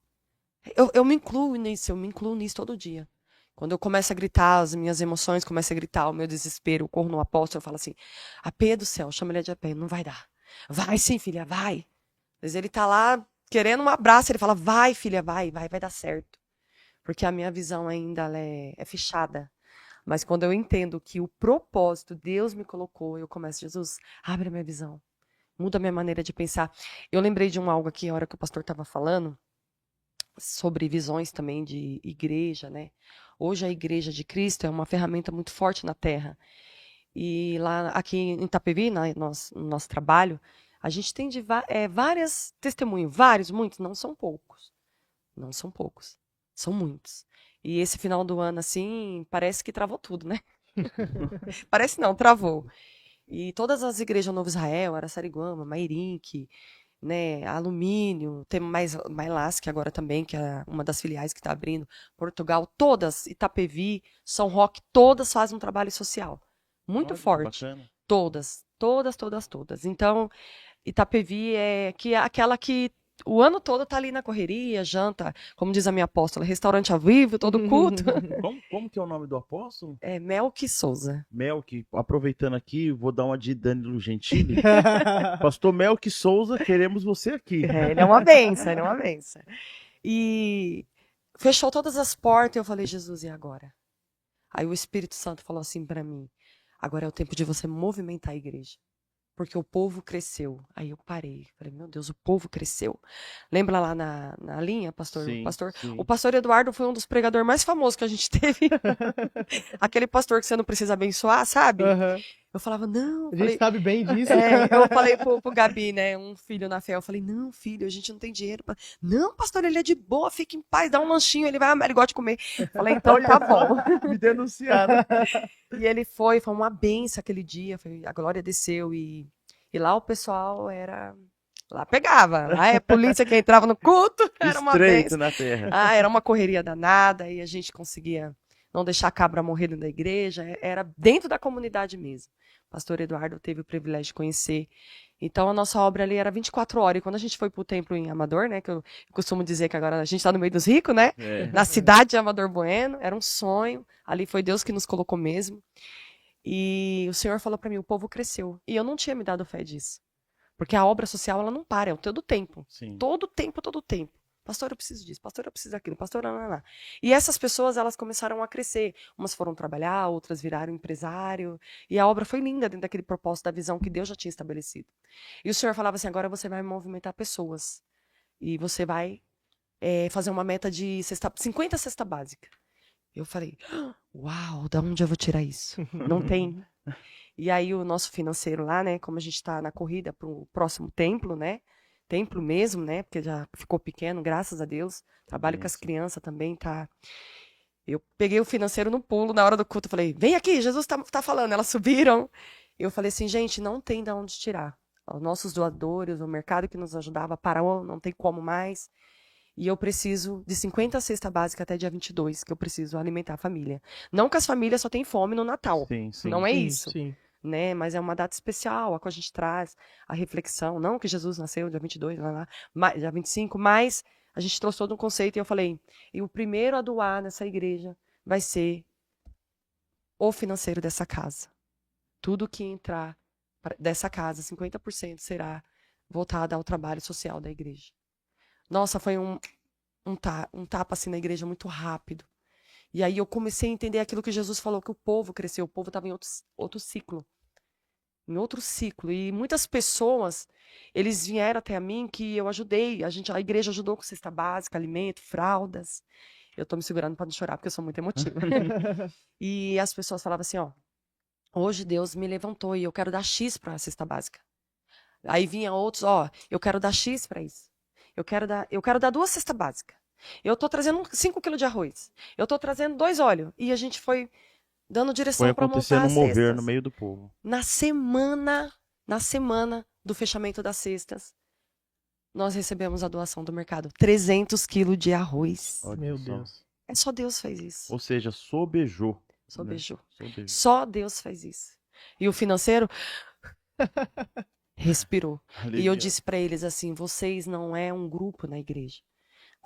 Eu me incluo nisso todo dia. Quando eu começo a gritar, as minhas emoções começam a gritar, o meu desespero, eu corro no apóstolo, eu falo assim, Apê do céu, chama ele de Apê, não vai dar. Vai sim, filha, vai. Mas ele tá lá querendo um abraço, ele fala, vai, filha, vai dar certo. Porque a minha visão ainda ela é fechada. Mas quando eu entendo que o propósito Deus me colocou, eu começo, Jesus, abre a minha visão. Muda a minha maneira de pensar. Eu lembrei de algo aqui, a hora que o pastor estava falando, sobre visões também de igreja, né? Hoje a Igreja de Cristo é uma ferramenta muito forte na Terra. E lá, aqui em Itapevi, no nosso trabalho, a gente tem várias testemunhos, muitos, não são poucos. Não são poucos, são muitos. E esse final do ano, assim, parece que travou tudo, né? Parece não, travou. E todas as igrejas Novo Israel, Araçariguama, Mairink, né, Alumínio, tem mais Mailas, que agora também, que é uma das filiais que está abrindo, Portugal, todas, Itapevi, São Roque, todas fazem um trabalho social muito Olha, forte. bacana. Todas, todas, todas, todas. Então, Itapevi é aquela que o ano todo tá ali na correria, janta, como diz a minha apóstola, restaurante ao vivo, todo culto. Como que é o nome do apóstolo? É Melqui Souza. Melqui, aproveitando aqui, vou dar uma de Danilo Gentili. Pastor Melqui Souza, queremos você aqui. Ele é uma benção, ele é uma benção. E fechou todas as portas e eu falei, Jesus, e agora? Aí o Espírito Santo falou assim pra mim, agora é o tempo de você movimentar a igreja. Porque o povo cresceu. Aí eu parei. Falei, meu Deus, o povo cresceu. Lembra lá na linha, pastor? Sim, sim. O pastor Eduardo foi um dos pregadores mais famosos que a gente teve. Aquele pastor que você não precisa abençoar, sabe? Aham. Eu falava, não. A gente sabe bem disso. Eu falei pro Gabi, né? Um filho na fé. Eu falei, não, filho, a gente não tem dinheiro. Não, pastor, ele é de boa, fica em paz, dá um lanchinho, ele gosta de comer. Eu falei, então tá bom. Me denunciaram. E ele foi uma benção aquele dia, a glória desceu e lá o pessoal era... Lá pegava, lá é polícia que entrava no culto, era uma Estreito benção. na terra. Era uma correria danada e a gente conseguia não deixar a cabra morrer dentro da igreja, era dentro da comunidade mesmo. O pastor Eduardo teve o privilégio de conhecer. Então a nossa obra ali era 24 horas. E quando a gente foi pro templo em Amador, né, que eu costumo dizer que agora a gente tá no meio dos ricos, né? Na cidade de Amador Bueno, era um sonho. Ali foi Deus que nos colocou mesmo. E o Senhor falou para mim, o povo cresceu. E eu não tinha me dado fé disso. Porque a obra social, ela não para, é todo tempo. Sim. Todo tempo, todo tempo. Pastor, eu preciso disso. Pastor, eu preciso daquilo. Pastor, lá. E essas pessoas, elas começaram a crescer. Umas foram trabalhar, outras viraram empresário. E a obra foi linda dentro daquele propósito da visão que Deus já tinha estabelecido. E o Senhor falava assim, agora você vai movimentar pessoas. E você vai fazer uma meta de 50 cesta básica. Eu falei, uau, da onde eu vou tirar isso? Não tem. E aí o nosso financeiro lá, né, como a gente está na corrida para o próximo templo, né, templo mesmo, né, porque já ficou pequeno, graças a Deus, trabalho com as crianças também, tá. Eu peguei o financeiro no pulo na hora do culto, falei, vem aqui, Jesus tá falando, elas subiram. Eu falei assim, gente, não tem de onde tirar. Os nossos doadores, o mercado que nos ajudava parou, não tem como mais. E eu preciso de 50 cesta básica até dia 22, que eu preciso alimentar a família. Não que as famílias só têm fome no Natal. Sim, sim. Não é Sim, isso. sim. Né? Mas é uma data especial, a qual a gente traz a reflexão. Não que Jesus nasceu dia 22, dia 25, mas a gente trouxe todo um conceito e eu falei, e o primeiro a doar nessa igreja vai ser o financeiro dessa casa. Tudo que entrar dessa casa, 50% será voltado ao trabalho social da igreja. Nossa, foi um tapa assim na igreja muito rápido. E aí eu comecei a entender aquilo que Jesus falou, que o povo cresceu, o povo estava em outro ciclo. Em outro ciclo. E muitas pessoas, eles vieram até a mim que eu ajudei. A igreja ajudou com cesta básica, alimento, fraldas. Eu tô me segurando para não chorar, porque eu sou muito emotiva. E as pessoas falavam assim, ó, hoje Deus me levantou e eu quero dar X para a cesta básica. Aí vinha outros, ó, eu quero dar X para isso. Eu quero dar 2 cestas básicas. Eu tô trazendo 5 quilos de arroz. Eu tô trazendo 2 óleos. E a gente foi dando direção para montar as Foi acontecendo um mover cestas. no meio do povo. Na semana do fechamento das cestas, nós recebemos a doação do mercado. 300 quilos de arroz. Olha Meu só. Deus. É só Deus faz isso. Ou seja, sobejou. Só né? beijou. Sobejou. Só Deus faz isso. E o financeiro respirou. E eu disse para eles assim, vocês não é um grupo na igreja.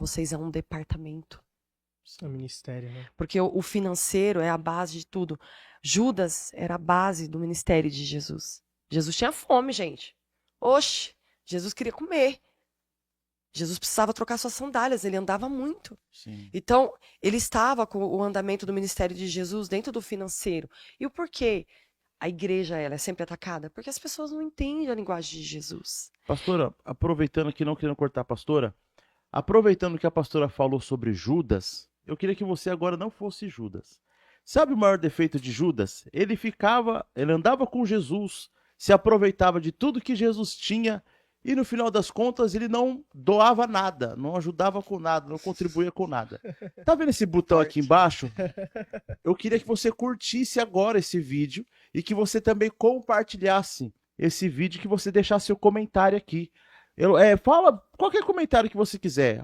Vocês é um departamento. É ministério, né? Porque o financeiro é a base de tudo. Judas era a base do ministério de Jesus. Jesus tinha fome, gente. Oxe, Jesus queria comer. Jesus precisava trocar suas sandálias, ele andava muito. Sim. Então, ele estava com o andamento do ministério de Jesus dentro do financeiro. E o porquê a igreja ela é sempre atacada? Porque as pessoas não entendem a linguagem de Jesus. Pastora, aproveitando aqui, não querendo cortar a pastora, aproveitando que a pastora falou sobre Judas, eu queria que você agora não fosse Judas. Sabe o maior defeito de Judas? Ele andava com Jesus, se aproveitava de tudo que Jesus tinha e no final das contas ele não doava nada, não ajudava com nada, não contribuía com nada. Tá vendo esse botão aqui embaixo? Eu queria que você curtisse agora esse vídeo e que você também compartilhasse esse vídeo, que você deixasse seu comentário aqui. Fala qualquer comentário que você quiser.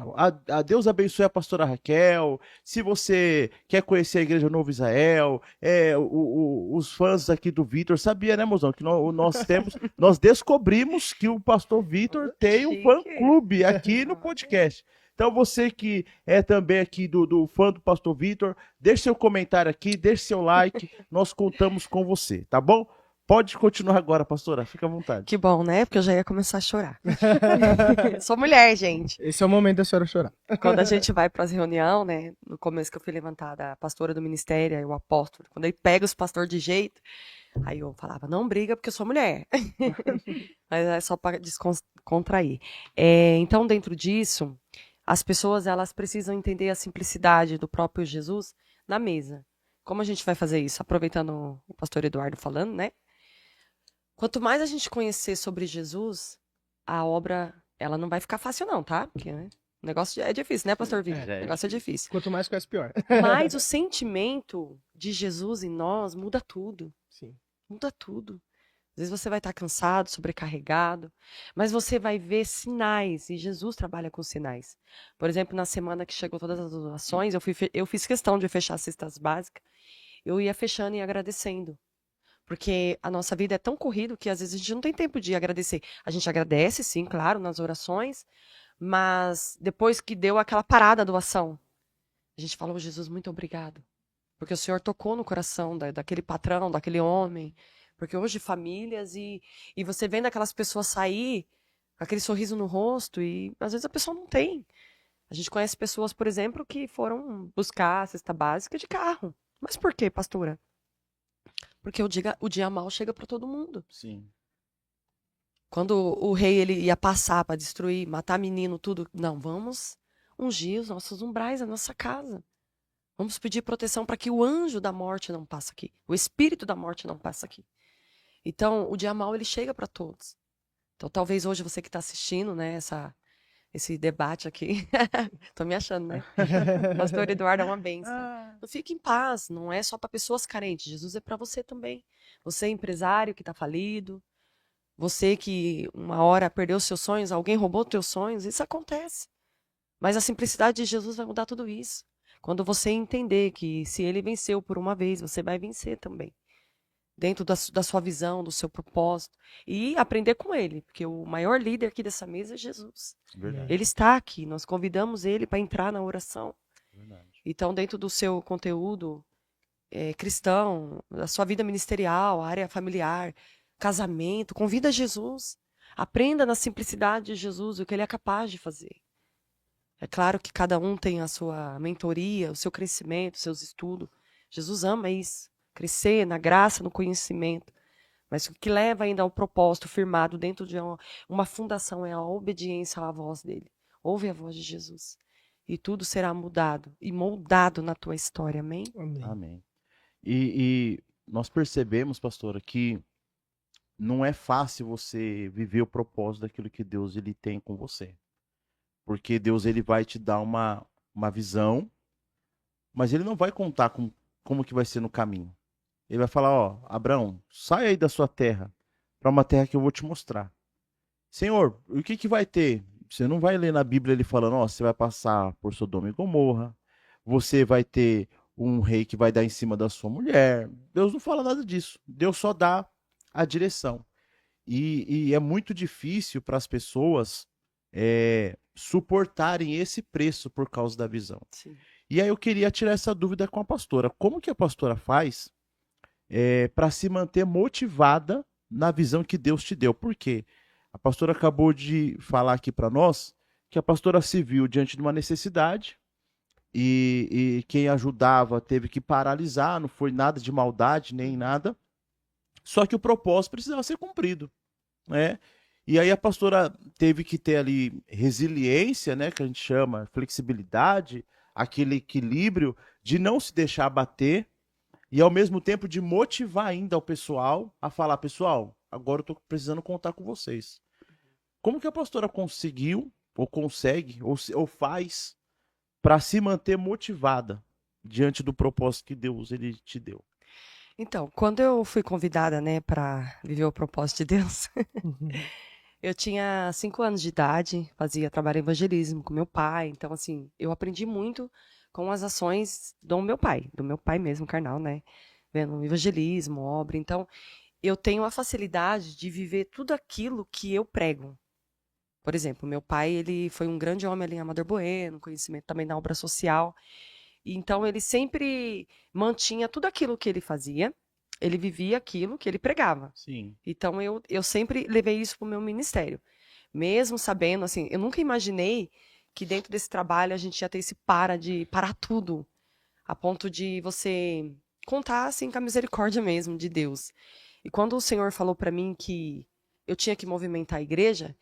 A Deus abençoe a pastora Raquel. Se você quer conhecer a Igreja Novo Israel, os fãs aqui do Vitor, sabia, né, mozão? Que nós descobrimos que o pastor Vitor tem um Chique. fã-clube aqui no podcast. Então você que é também aqui do fã do pastor Vitor, deixe seu comentário aqui, deixe seu like, nós contamos com você, tá bom? Pode continuar agora, pastora, fica à vontade. Que bom, né? Porque eu já ia começar a chorar. Sou mulher, gente. Esse é o momento da senhora chorar. Quando a gente vai para as reuniões, né? No começo que eu fui levantada, a pastora do ministério, aí o apóstolo, quando ele pega os pastores de jeito, aí eu falava, não briga porque eu sou mulher. Mas é só para descontrair. Então, dentro disso, as pessoas elas precisam entender a simplicidade do próprio Jesus na mesa. Como a gente vai fazer isso? Aproveitando o pastor Eduardo falando, né? Quanto mais a gente conhecer sobre Jesus, a obra, ela não vai ficar fácil não, tá? Porque né, o negócio é difícil, né, pastor Vitor? O negócio é difícil. Quanto mais conhece, pior. Mas o sentimento de Jesus em nós muda tudo. Sim. Muda tudo. Às vezes você vai estar cansado, sobrecarregado, mas você vai ver sinais, e Jesus trabalha com sinais. Por exemplo, na semana que chegou todas as doações, eu fiz questão de fechar as cestas básicas, eu ia fechando e agradecendo. Porque a nossa vida é tão corrida que às vezes a gente não tem tempo de agradecer. A gente agradece, sim, claro, nas orações, mas depois que deu aquela parada da doação, a gente falou, Jesus, muito obrigado. Porque o Senhor tocou no coração daquele patrão, daquele homem. Porque hoje famílias e você vendo aquelas pessoas sair com aquele sorriso no rosto e às vezes a pessoa não tem. A gente conhece pessoas, por exemplo, que foram buscar a cesta básica de carro. Mas por quê, pastora? Porque o dia mal chega para todo mundo. Sim. Quando o rei ele ia passar para destruir, matar menino, tudo. Não, vamos ungir os nossos umbrais, a nossa casa. Vamos pedir proteção para que o anjo da morte não passe aqui. O espírito da morte não passe aqui. Então, o dia mal ele chega para todos. Então, talvez hoje você que está assistindo, né, esse debate aqui, tô me achando, né? Pastor Eduardo é uma bênção. Não fique em paz, não é só para pessoas carentes. Jesus é para você também. Você é empresário que está falido, você que uma hora perdeu seus sonhos, alguém roubou teus sonhos, isso acontece. Mas a simplicidade de Jesus vai mudar tudo isso. Quando você entender que se ele venceu por uma vez, você vai vencer também. Dentro da sua visão, do seu propósito. E aprender com ele, porque o maior líder aqui dessa mesa é Jesus. Verdade. Ele está aqui, nós convidamos ele para entrar na oração. Verdade. Então, dentro do seu conteúdo cristão, da sua vida ministerial, área familiar, casamento, convida Jesus. Aprenda na simplicidade de Jesus, o que ele é capaz de fazer. É claro que cada um tem a sua mentoria, o seu crescimento, os seus estudos. Jesus ama isso. Crescer na graça, no conhecimento. Mas o que leva ainda ao propósito firmado dentro de uma fundação é a obediência à voz dele. Ouve a voz de Jesus. E tudo será mudado e moldado na tua história. Amém? Amém. Amém. E nós percebemos, pastora, que não é fácil você viver o propósito daquilo que Deus ele tem com você. Porque Deus ele vai te dar uma visão, mas ele não vai contar com como que vai ser no caminho. Ele vai falar, ó, Abraão, sai aí da sua terra para uma terra que eu vou te mostrar. Senhor, o que vai ter? Você não vai ler na Bíblia ele falando, ó, você vai passar por Sodoma e Gomorra, você vai ter um rei que vai dar em cima da sua mulher. Deus não fala nada disso. Deus só dá a direção. E é muito difícil para as pessoas suportarem esse preço por causa da visão. Sim. E aí eu queria tirar essa dúvida com a pastora. Como que a pastora faz para se manter motivada na visão que Deus te deu? Por quê? A pastora acabou de falar aqui para nós que a pastora se viu diante de uma necessidade e quem ajudava teve que paralisar, não foi nada de maldade nem nada, só que o propósito precisava ser cumprido, né? E aí a pastora teve que ter ali resiliência, né, que a gente chama, flexibilidade, aquele equilíbrio de não se deixar abater e ao mesmo tempo de motivar ainda o pessoal a falar, pessoal, agora eu tô precisando contar com vocês. Como que a pastora conseguiu, ou consegue, ou faz para se manter motivada diante do propósito que Deus ele te deu? Então, quando eu fui convidada, né, para viver o propósito de Deus, eu tinha 5 anos de idade, fazia trabalho em evangelismo com meu pai. Então, assim, eu aprendi muito com as ações do meu pai mesmo, carnal, né? Vendo evangelismo, obra. Então, eu tenho a facilidade de viver tudo aquilo que eu prego. Por exemplo, meu pai, ele foi um grande homem ali em Amador Bueno, conhecimento também na obra social. Então, ele sempre mantinha tudo aquilo que ele fazia, ele vivia aquilo que ele pregava. Sim. Então, eu sempre levei isso para o meu ministério. Mesmo sabendo, assim, eu nunca imaginei que dentro desse trabalho a gente ia ter esse de parar tudo, a ponto de você contar, assim, com a misericórdia mesmo de Deus. E quando o Senhor falou para mim que eu tinha que movimentar a igreja,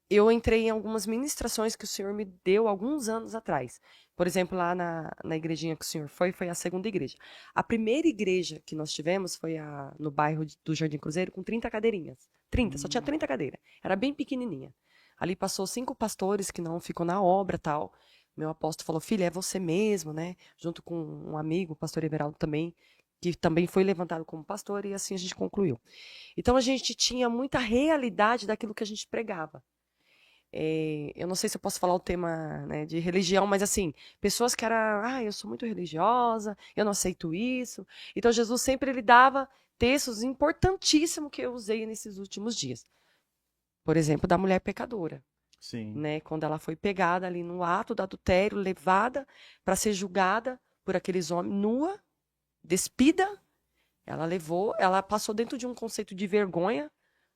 eu entrei em algumas ministrações que o Senhor me deu alguns anos atrás. Por exemplo, lá na igrejinha que o Senhor foi a segunda igreja. A primeira igreja que nós tivemos foi no bairro do Jardim Cruzeiro, com 30 cadeirinhas. 30, só tinha 30 cadeiras. Era bem pequenininha. Ali passou 5 pastores que não ficou na obra tal. Meu apóstolo falou, filha, é você mesmo, né? Junto com um amigo, o pastor Everaldo também, que também foi levantado como pastor, e assim a gente concluiu. Então a gente tinha muita realidade daquilo que a gente pregava. Eu não sei se eu posso falar o tema, né, de religião, mas assim, pessoas que eram, eu sou muito religiosa, eu não aceito isso. Então Jesus sempre ele dava textos importantíssimos que eu usei nesses últimos dias. Por exemplo, da mulher pecadora, Sim. né, quando ela foi pegada ali no ato do adultério, levada para ser julgada por aqueles homens, nua, despida, ela passou dentro de um conceito de vergonha.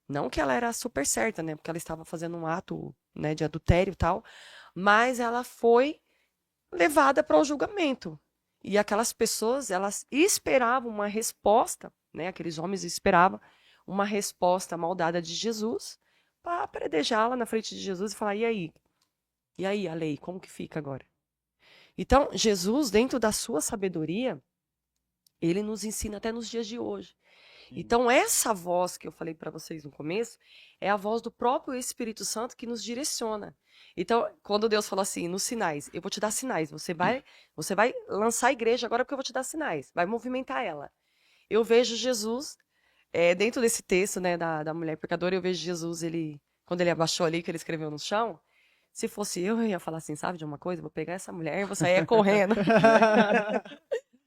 Não que ela era super certa, né? Porque ela estava fazendo um ato, né, de adultério e tal. Mas ela foi levada para o julgamento. E aquelas pessoas, elas esperavam uma resposta, né? Aqueles homens esperavam uma resposta maldada de Jesus para apedrejá-la na frente de Jesus e falar, e aí? E aí, a lei, como que fica agora? Então, Jesus, dentro da sua sabedoria, ele nos ensina até nos dias de hoje. Então, essa voz que eu falei para vocês no começo é a voz do próprio Espírito Santo que nos direciona. Então, quando Deus falou assim, nos sinais, eu vou te dar sinais, você vai lançar a igreja agora porque eu vou te dar sinais, vai movimentar ela. Eu vejo Jesus, dentro desse texto, né, da mulher pecadora, eu vejo Jesus, quando ele abaixou ali, que ele escreveu no chão, se fosse eu ia falar assim, sabe de uma coisa? Vou pegar essa mulher e vou sair correndo.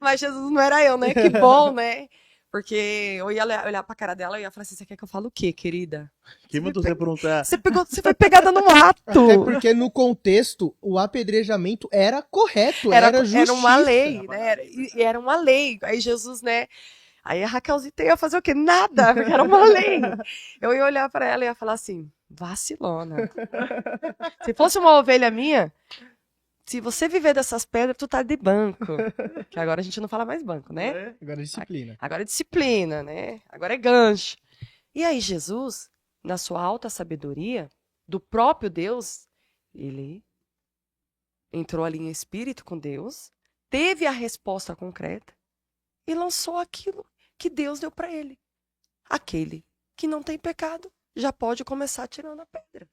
Mas Jesus não era eu, né? Que bom, né? Porque eu ia olhar pra cara dela e ia falar assim, você quer que eu fale o quê, querida? Que mandou você perguntar? Você foi pegada no ato. Até porque no contexto, o apedrejamento era correto, era justiça. Era uma lei, né? Era uma lei. Aí Jesus, né? Aí a Raquelzita ia fazer o quê? Nada, porque era uma lei. Eu ia olhar pra ela e ia falar assim, vacilona. Se fosse uma ovelha minha, se você viver dessas pedras, tu tá de banco. Que agora a gente não fala mais banco, né? Agora é disciplina. Agora é disciplina, né? Agora é gancho. E aí Jesus, na sua alta sabedoria, do próprio Deus, ele entrou ali em espírito com Deus, teve a resposta concreta e lançou aquilo que Deus deu para ele. Aquele que não tem pecado já pode começar tirando a pedra.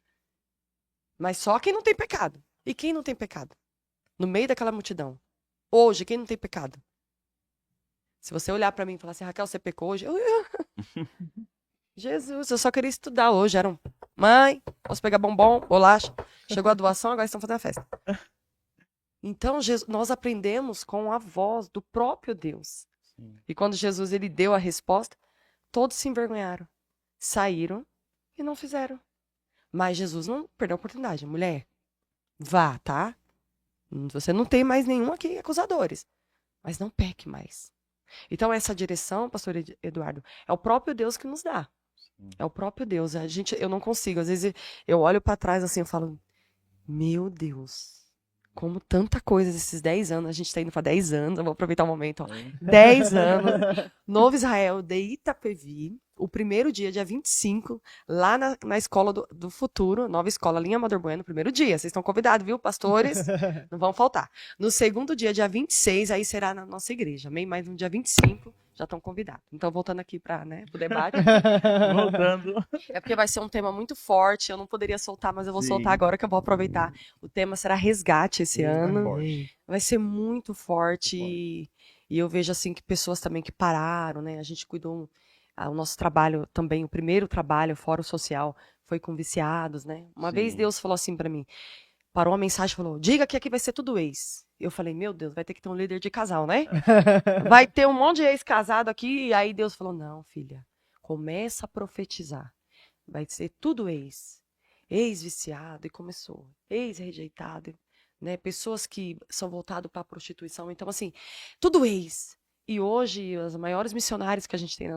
Mas só quem não tem pecado. E quem não tem pecado? No meio daquela multidão. Hoje, quem não tem pecado? Se você olhar para mim e falar assim, Raquel, você pecou hoje? Jesus, eu só queria estudar hoje. Mãe, posso pegar bombom, bolacha? Chegou a doação, agora estão fazendo a festa. Então, nós aprendemos com a voz do próprio Deus. Sim. E quando Jesus ele deu a resposta, todos se envergonharam. Saíram e não fizeram. Mas Jesus não perdeu a oportunidade. Mulher, vá, tá? Você não tem mais nenhum aqui acusadores. Mas não peque mais. Então, essa direção, pastor Eduardo, é o próprio Deus que nos dá. Sim. É o próprio Deus. Eu não consigo. Às vezes eu olho para trás assim e falo, meu Deus, como tanta coisa desses 10 anos. A gente está indo para 10 anos, eu vou aproveitar o momento. 10 anos. Novo Israel de Itapevi, o primeiro dia 25, lá na escola do futuro, nova escola, Linha Amador Bueno, primeiro dia. Vocês estão convidados, viu, pastores? Não vão faltar. No segundo dia 26, aí será na nossa igreja. Amém? Mas no dia 25, já estão convidados. Então, voltando aqui para, né, o debate, Voltando. é porque vai ser um tema muito forte, eu não poderia soltar, mas eu vou Sim. soltar agora que eu vou aproveitar. O tema será resgate esse ano. Amém. Vai ser muito forte Muito e eu vejo assim que pessoas também que pararam, né? A gente cuidou o nosso trabalho também, o primeiro trabalho fora o social foi com viciados, né? Uma Sim. vez Deus falou assim para mim, parou a mensagem e falou: "Diga que aqui vai ser tudo ex". Eu falei: "Meu Deus, vai ter que ter um líder de casal, né? Vai ter um monte de ex-casado aqui". E aí Deus falou: "Não, filha, começa a profetizar. Vai ser tudo ex. Ex-viciado", e começou. Ex-rejeitado, né? Pessoas que são voltadas para a prostituição. Então, assim, tudo ex. E hoje, as maiores missionárias que a gente tem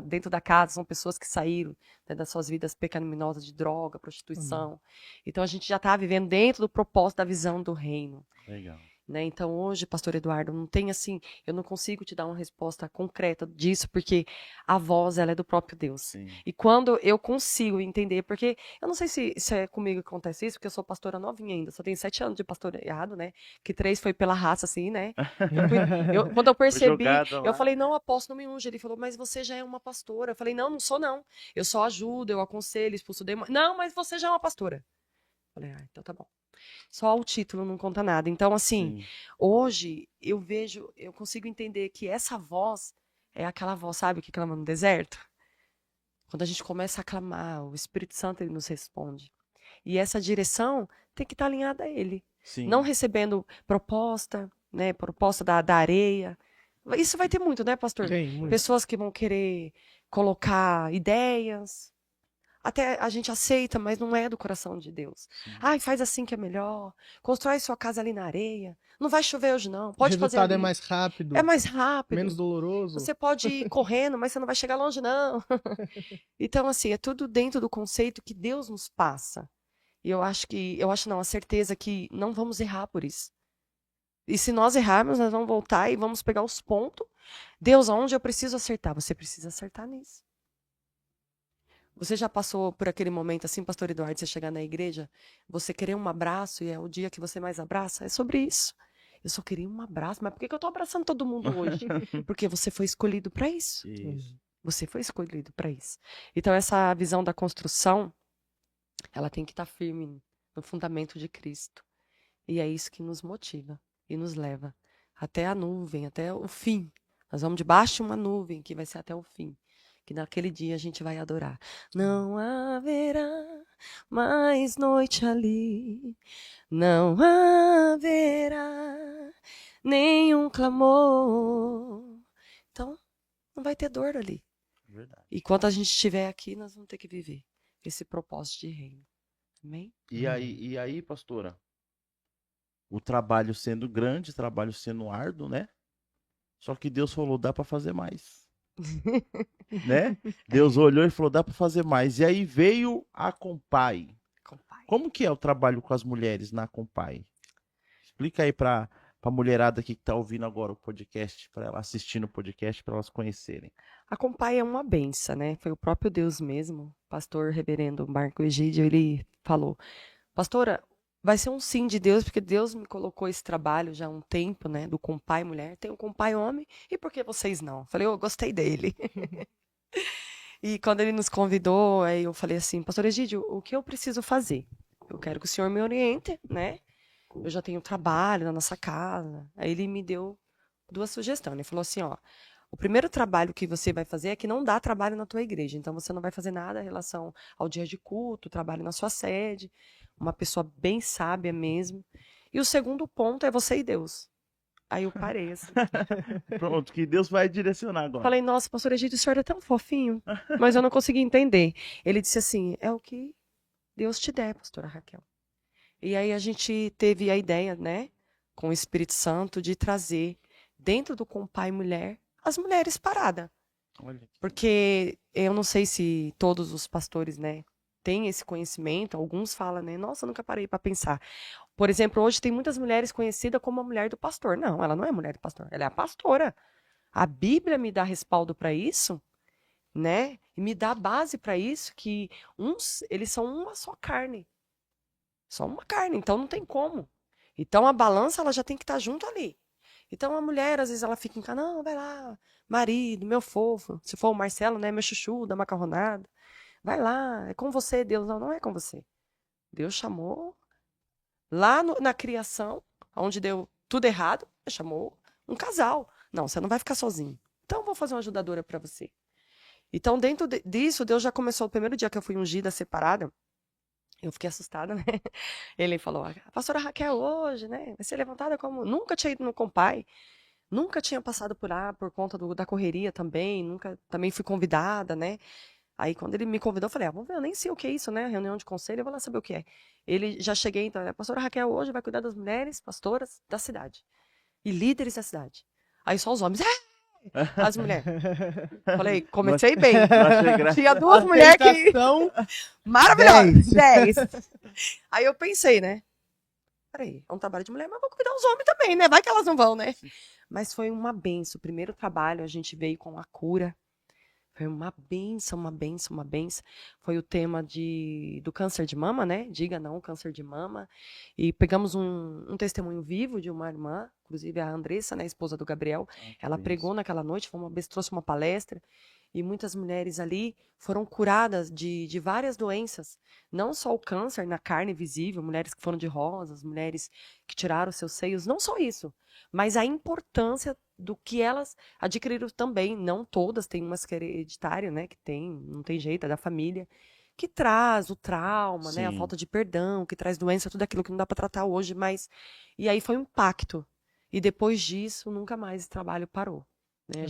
dentro da casa são pessoas que saíram, né, das suas vidas pecaminosas de droga, prostituição. Então, a gente já está vivendo dentro do propósito da visão do reino. Legal. Né? Então, hoje, pastor Eduardo, não tem assim, eu não consigo te dar uma resposta concreta disso, porque a voz, ela é do próprio Deus. Sim. E quando eu consigo entender, porque eu não sei se é comigo que acontece isso, porque eu sou pastora novinha ainda, só tenho 7 anos de pastoreado, né? Que 3 foi pela raça, assim, né? Quando eu percebi, jogada lá. eu falei, não, apóstolo, não me unge. Ele falou, mas você já é uma pastora. Eu falei, não, não sou, não. Eu só ajudo, eu aconselho, expulso demônio. Não, mas você já é uma pastora. Eu falei, então tá bom. Só o título não conta nada. Então, assim, Sim. hoje eu vejo, eu consigo entender que essa voz é aquela voz, sabe, que clama no deserto? Quando a gente começa a clamar, o Espírito Santo ele nos responde. E essa direção tem que estar alinhada a ele. Sim. Não recebendo proposta, né, proposta da areia. Isso vai ter muito, né, pastor? Tem, muito. Pessoas que vão querer colocar ideias. Até a gente aceita, mas não é do coração de Deus. Ai, faz assim que é melhor. Constrói sua casa ali na areia. Não vai chover hoje, não. O Pode fazer resultado ali. é mais rápido, É mais rápido. menos doloroso. Você pode ir correndo, mas você não vai chegar longe, não. Então, assim, é tudo dentro do conceito que Deus nos passa. E eu acho não, a certeza que não vamos errar por isso. E se nós errarmos, nós vamos voltar e vamos pegar os pontos. Deus, aonde eu preciso acertar? Você precisa acertar nisso. Você já passou por aquele momento assim, pastor Eduardo, você chegar na igreja, você querer um abraço e é o dia que você mais abraça? É sobre isso. Eu só queria um abraço, mas por que eu tô abraçando todo mundo hoje? Porque você foi escolhido para isso. Isso. Você foi escolhido para isso. Então essa visão da construção, ela tem que estar firme no fundamento de Cristo. E é isso que nos motiva e nos leva até a nuvem, até o fim. Nós vamos debaixo de uma nuvem que vai ser até o fim. Que naquele dia a gente vai adorar. Não haverá mais noite ali, não haverá nenhum clamor. Então, não vai ter dor ali. Verdade. E quando a gente estiver aqui, nós vamos ter que viver esse propósito de reino. Amém? E aí, pastora? O trabalho sendo grande, o trabalho sendo árduo, né? Só que Deus falou, dá para fazer mais. Né? Deus olhou e falou, dá para fazer mais. E aí veio a Compai. Como que é o trabalho com as mulheres na Compai? Explica aí para a mulherada aqui que tá ouvindo agora o podcast, para ela assistindo o podcast, para elas conhecerem. A Compai é uma benção, né? Foi o próprio Deus mesmo, pastor reverendo Marco Egídio, ele falou, pastora, vai ser um sim de Deus, porque Deus me colocou esse trabalho já há um tempo, né? Do Compai mulher, tem o Compai homem, e por que vocês não? Falei, eu gostei dele. E quando ele nos convidou, aí eu falei assim, pastor Egídio, o que eu preciso fazer? Eu quero que o senhor me oriente, né? Eu já tenho trabalho na nossa casa. Aí ele me deu 2 sugestões. Ele falou assim, ó, o primeiro trabalho que você vai fazer é que não dá trabalho na tua igreja. Então você não vai fazer nada em relação ao dia de culto, trabalho na sua sede. Uma pessoa bem sábia mesmo. E o segundo ponto é você e Deus. Aí eu parei assim. Pronto, que Deus vai direcionar agora. Falei, nossa, pastor Egídio, o senhor é tão fofinho. Mas eu não consegui entender. Ele disse assim, é o que Deus te der, pastora Raquel. E aí a gente teve a ideia, né, com o Espírito Santo, de trazer dentro do Compai Mulher as mulheres paradas. Olha aqui. Porque eu não sei se todos os pastores, né, têm esse conhecimento. Alguns falam, né, nossa, eu nunca parei para pensar. Por exemplo, hoje tem muitas mulheres conhecidas como a mulher do pastor. Não, ela não é a mulher do pastor, ela é a pastora. A Bíblia me dá respaldo para isso, né? E me dá base para isso, que eles são uma só carne. Só uma carne, então não tem como. Então a balança ela já tem que estar junto ali. Então a mulher, às vezes, ela fica em casa, não, vai lá, marido, meu fofo. Se for o Marcelo, né, meu chuchu da macarronada. Vai lá, é com você, Deus. Não, não é com você. Deus chamou lá na criação, onde deu tudo errado, Deus chamou um casal. Não, você não vai ficar sozinho. Então eu vou fazer uma ajudadora para você. Então, dentro disso, Deus já começou. O primeiro dia que eu fui ungida, separada, eu fiquei assustada, né? Ele falou, a pastora Raquel hoje, né, vai ser levantada como... Nunca tinha ido no Compai, nunca tinha passado por lá, por conta da correria também, nunca também fui convidada, né? Aí, quando ele me convidou, eu falei, vamos ver, eu nem sei o que é isso, né? Reunião de conselho, eu vou lá saber o que é. Ele já cheguei, então, a pastora Raquel hoje vai cuidar das mulheres pastoras da cidade e líderes da cidade. Aí só os homens, as mulheres. Falei, comecei bem. Não achei graça. Tinha duas mulheres que... Aceitação Maravilhosa! 10. Aí eu pensei, né? Peraí, é um trabalho de mulher, mas vou cuidar os homens também, né? Vai que elas não vão, né? Mas foi uma benção. O primeiro trabalho, a gente veio com a cura. Foi uma benção, uma benção, uma benção. Foi o tema do câncer de mama, né? Diga não, câncer de mama. E pegamos um testemunho vivo de uma irmã, inclusive a Andressa, né, esposa do Gabriel. Ela pregou naquela noite, trouxe uma palestra. E muitas mulheres ali foram curadas de várias doenças. Não só o câncer na carne visível, mulheres que foram de rosas, mulheres que tiraram seus seios. Não só isso, mas a importância do que elas adquiriram também. Não todas, tem umas que é hereditário, né? Que não tem jeito, é da família. Que traz o trauma, né? A Sim. falta de perdão, que traz doença, tudo aquilo que não dá para tratar hoje. Mas... E aí foi um impacto. E depois disso, nunca mais esse trabalho parou. Né?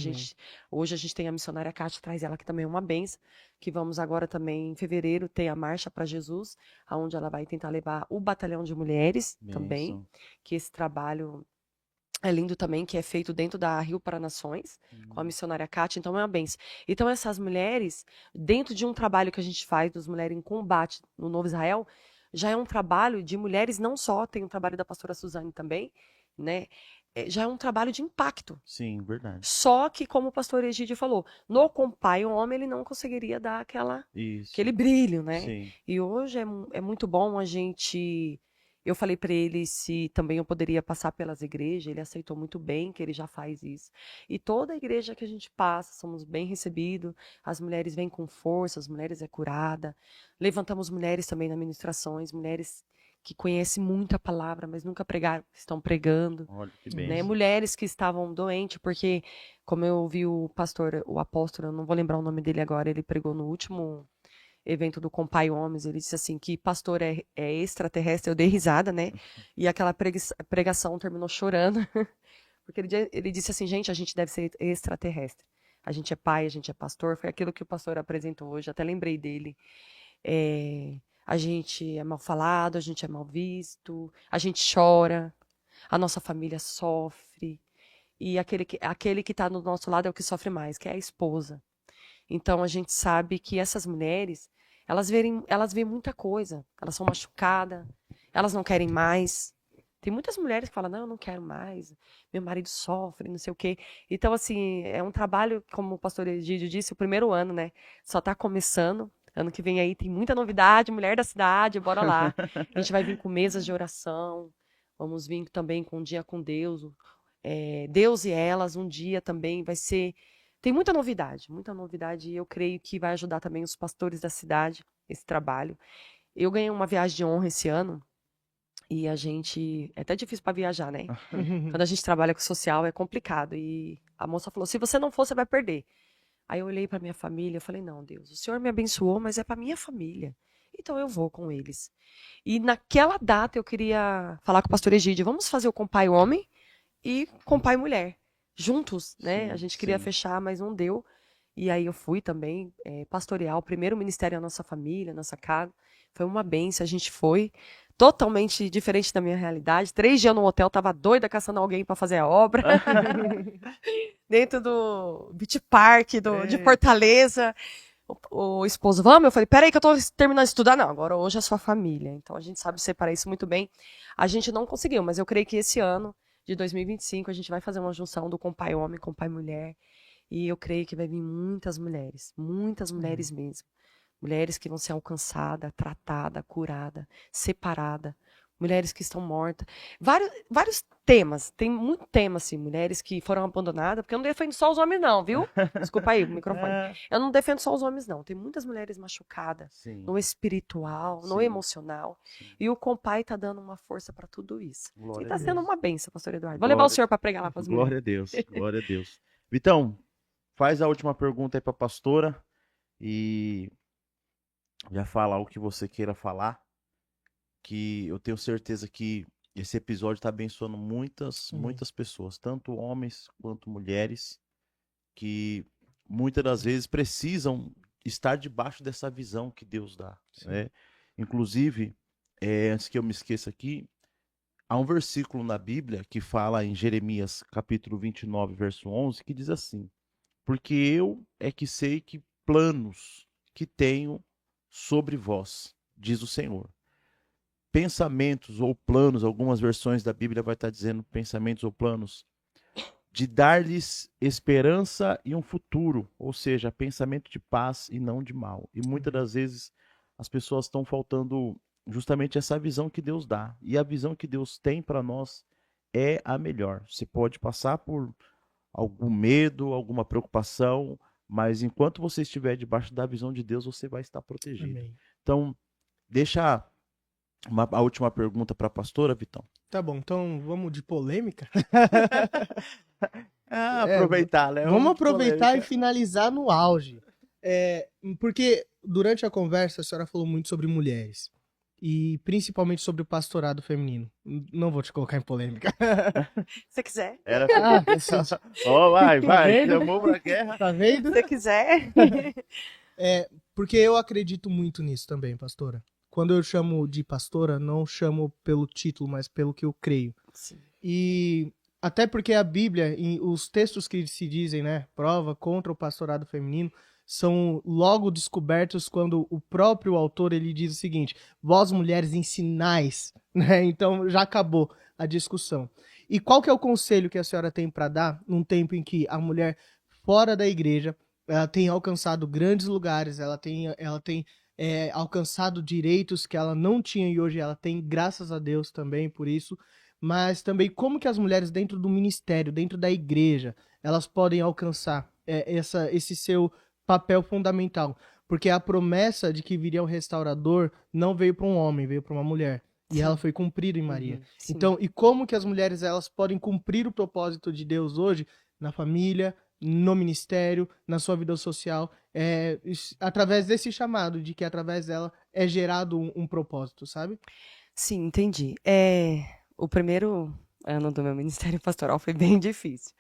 Hoje a gente tem a missionária Kátia, traz ela que também é uma benção, que vamos agora também, em fevereiro, ter a Marcha para Jesus, onde ela vai tentar levar o batalhão de mulheres também, Benção. que esse trabalho é lindo também, que é feito dentro da Rio para Nações, com a missionária Kátia, então é uma benção. Então essas mulheres, dentro de um trabalho que a gente faz, das mulheres em combate no Novo Israel, já é um trabalho de mulheres, não só, tem o trabalho da pastora Suzane também, né? Já é um trabalho de impacto. Sim, verdade. Só que, como o pastor Egídio falou, no Compai, o homem ele não conseguiria dar Isso. aquele brilho, né? Sim. E hoje é muito bom a gente... Eu falei para ele se também eu poderia passar pelas igrejas, ele aceitou muito bem que ele já faz isso. E toda igreja que a gente passa, somos bem recebidos, as mulheres vêm com força, as mulheres é curada. Levantamos mulheres também nas ministrações, mulheres que conhecem muito a palavra, mas nunca pregaram, estão pregando. Olha que Né? benção. Mulheres que estavam doentes, porque, como eu ouvi o pastor, o apóstolo, eu não vou lembrar o nome dele agora, ele pregou no último evento do Compai Homens, ele disse assim, que pastor é extraterrestre, eu dei risada, né? E aquela pregação terminou chorando, porque ele disse assim, gente, a gente deve ser extraterrestre. A gente é pai, a gente é pastor, foi aquilo que o pastor apresentou hoje, até lembrei dele. A gente é mal falado, a gente é mal visto, a gente chora, a nossa família sofre, e aquele que está do nosso lado é o que sofre mais, que é a esposa. Então a gente sabe que essas mulheres, elas veem muita coisa, elas são machucadas, elas não querem mais. Tem muitas mulheres que falam, não, eu não quero mais, meu marido sofre, não sei o quê. Então, assim, é um trabalho, como o pastor Egídio disse, o primeiro ano, né? Só está começando. Ano que vem aí tem muita novidade, mulher da cidade, bora lá. A gente vai vir com mesas de oração, vamos vir também com um dia com Deus. Deus e elas, um dia também vai ser... Tem muita novidade, e eu creio que vai ajudar também os pastores da cidade, esse trabalho. Eu ganhei uma viagem de honra esse ano, e a gente... É até difícil para viajar, né? Quando a gente trabalha com social é complicado. E a moça falou, se você não for, você vai perder. Aí eu olhei para minha família e falei, não, Deus, o Senhor me abençoou, mas é para minha família. Então eu vou com eles. E naquela data eu queria falar com o pastor Egídio, vamos fazer o Compai Homem e Compai Mulher. Juntos, né? Sim, A gente queria sim. fechar, mas não deu. E aí eu fui também pastorear o primeiro ministério da nossa família, nossa casa. Foi uma benção, a gente foi. Totalmente diferente da minha realidade. 3 dias no hotel, tava doida caçando alguém para fazer a obra. Dentro do Beach Park de Fortaleza. O esposo, vamos? Eu falei, peraí que eu tô terminando de estudar. Não, agora hoje é sua família. Então a gente sabe separar isso muito bem. A gente não conseguiu, mas eu creio que esse ano, de 2025, a gente vai fazer uma junção do Compai Homem, Compai Mulher. E eu creio que vai vir muitas mulheres mesmo. Mulheres que vão ser alcançadas, tratadas, curadas, separadas. mulheres que estão mortas. Vários temas. Tem muito tema, assim, mulheres que foram abandonadas, porque eu não defendo só os homens, não, viu? Desculpa aí o microfone. É, Eu não defendo só os homens, não. Tem muitas mulheres machucadas sim, no espiritual, no sim, emocional. sim. E o Compai tá dando uma força para tudo isso. Glória E a tá sendo Deus. uma benção, pastor Eduardo. Vou levar o Glória, senhor para pregar lá para as mulheres. glória a Deus, glória a Deus. Vitão, faz a última pergunta aí pra pastora e já fala o que você queira falar, que eu tenho certeza que esse episódio está abençoando muitas, Amém. muitas pessoas, tanto homens quanto mulheres, que muitas das vezes precisam estar debaixo dessa visão que Deus dá, Sim. né? Inclusive, antes que eu me esqueça aqui, há um versículo na Bíblia que fala em Jeremias capítulo 29, verso 11, que diz assim: porque eu é que sei que planos que tenho sobre vós, diz o Senhor. Pensamentos ou planos, algumas versões da Bíblia vai estar dizendo pensamentos ou planos, de dar-lhes esperança e um futuro, ou seja, pensamento de paz e não de mal. E muitas das vezes as pessoas estão faltando justamente essa visão que Deus dá. E a visão que Deus tem para nós é a melhor. Você pode passar por algum medo, alguma preocupação, mas enquanto você estiver debaixo da visão de Deus, você vai estar protegido. Amém. Então, deixa a última pergunta para a pastora, Vitão. Tá bom, então vamos de polêmica? Aproveitar, né? Vamos aproveitar e polêmica. finalizar no auge. Porque durante a conversa a senhora falou muito sobre mulheres. E principalmente sobre o pastorado feminino. Não vou te colocar em polêmica. Se você quiser. Era... Vocês- vai, Tá vendo? chamou pra guerra. Tá vendo? Se você quiser. Porque eu acredito muito nisso também, pastora. Quando eu chamo de pastora, não chamo pelo título, mas pelo que eu creio. Sim. E até porque a Bíblia, e os textos que se dizem, né, prova contra o pastorado feminino, são logo descobertos quando o próprio autor ele diz o seguinte: vós mulheres ensinais, né? Então já acabou a discussão. E qual que é o conselho que a senhora tem para dar num tempo em que a mulher fora da igreja ela tem alcançado grandes lugares, ela tem alcançado direitos que ela não tinha e hoje ela tem, graças a Deus também por isso, mas também como que as mulheres dentro do ministério, dentro da igreja, elas podem alcançar esse seu papel fundamental, porque a promessa de que viria um restaurador não veio para um homem, veio para uma mulher. E Sim. ela foi cumprida em Maria. Uhum, sim. Então, e como que as mulheres elas podem cumprir o propósito de Deus hoje na família, no ministério, na sua vida social, através desse chamado, de que através dela é gerado um propósito, sabe? Sim, entendi. O primeiro ano do meu ministério pastoral foi bem difícil,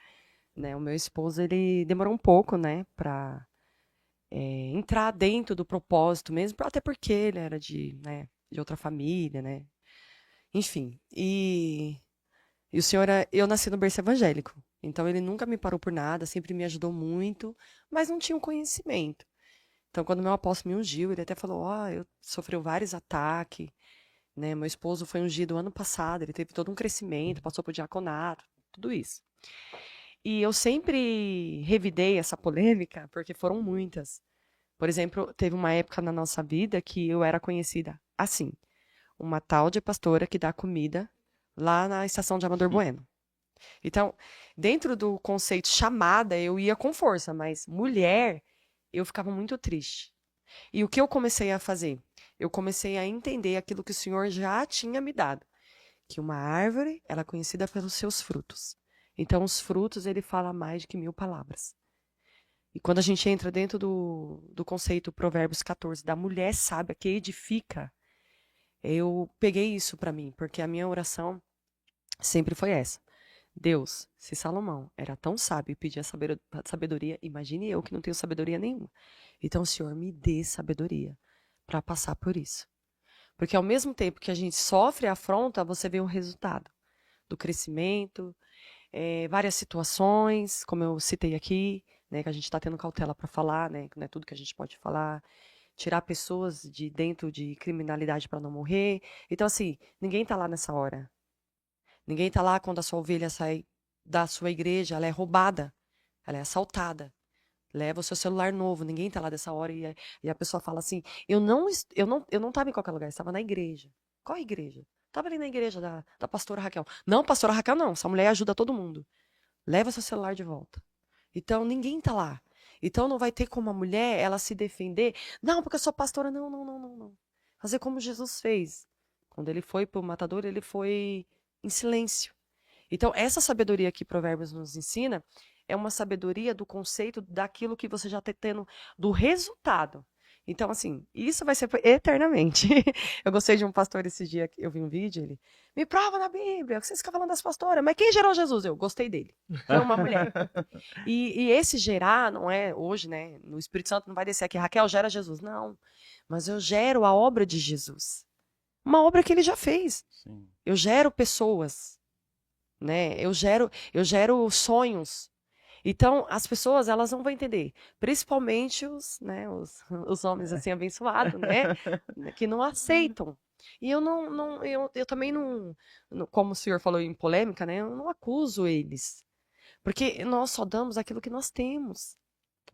né? O meu esposo, ele demorou um pouco, né, para entrar dentro do propósito mesmo, até porque ele era de outra família, né? Enfim, e o senhor, eu nasci no berço evangélico, então ele nunca me parou por nada, sempre me ajudou muito, mas não tinha um conhecimento. Então, quando meu apóstolo me ungiu, ele até falou, eu sofreu vários ataques, né? Meu esposo foi ungido ano passado, ele teve todo um crescimento, passou por diaconato, tudo isso. E eu sempre revidei essa polêmica, porque foram muitas. Por exemplo, teve uma época na nossa vida que eu era conhecida assim, uma tal de pastora que dá comida lá na estação de Amador Bueno. Então, dentro do conceito chamada, eu ia com força, mas mulher, eu ficava muito triste. E o que eu comecei a fazer? Eu comecei a entender aquilo que o Senhor já tinha me dado, que uma árvore, ela é conhecida pelos seus frutos. Então, os frutos, ele fala mais de que 1000 palavras. E quando a gente entra dentro do conceito Provérbios 14, da mulher sábia que edifica, eu peguei isso para mim, porque a minha oração sempre foi essa. Deus, se Salomão era tão sábio e pedia sabedoria, imagine eu que não tenho sabedoria nenhuma. Então, Senhor, me dê sabedoria para passar por isso. Porque ao mesmo tempo que a gente sofre a afronta, você vê o resultado do crescimento, várias situações, como eu citei aqui, né, que a gente está tendo cautela para falar, né, que não é tudo que a gente pode falar, tirar pessoas de dentro de criminalidade para não morrer. Então, assim, ninguém está lá nessa hora. Ninguém está lá quando a sua ovelha sai da sua igreja, ela é roubada, ela é assaltada. Leva o seu celular novo, ninguém está lá dessa hora e a pessoa fala assim: eu não estava em qualquer lugar, eu estava na igreja. Qual igreja? Tava ali na igreja da pastora Raquel. Não, pastora Raquel, não. Essa mulher ajuda todo mundo. Leva seu celular de volta. Então, ninguém tá lá. Então, não vai ter como a mulher, ela se defender. Não, porque eu sou pastora. Não, não, não, não, não. Fazer como Jesus fez. Quando ele foi pro matador, ele foi em silêncio. Então, essa sabedoria que Provérbios nos ensina é uma sabedoria do conceito daquilo que você já está tendo, do resultado. Então, assim, isso vai ser eternamente. Eu gostei de um pastor esse dia, eu vi um vídeo, ele me prova na Bíblia, você fica falando das pastoras, mas quem gerou Jesus? Eu gostei dele. Foi uma mulher. E esse gerar, não é hoje, né? No Espírito Santo não vai descer aqui, Raquel gera Jesus. Não, mas eu gero a obra de Jesus. Uma obra que ele já fez. Sim. Eu gero pessoas, né? Eu gero sonhos. Então, as pessoas, elas não vão entender. Principalmente os homens, assim, abençoados, né? Que não aceitam. E eu também como o senhor falou em polêmica, né? Eu não acuso eles. Porque nós só damos aquilo que nós temos.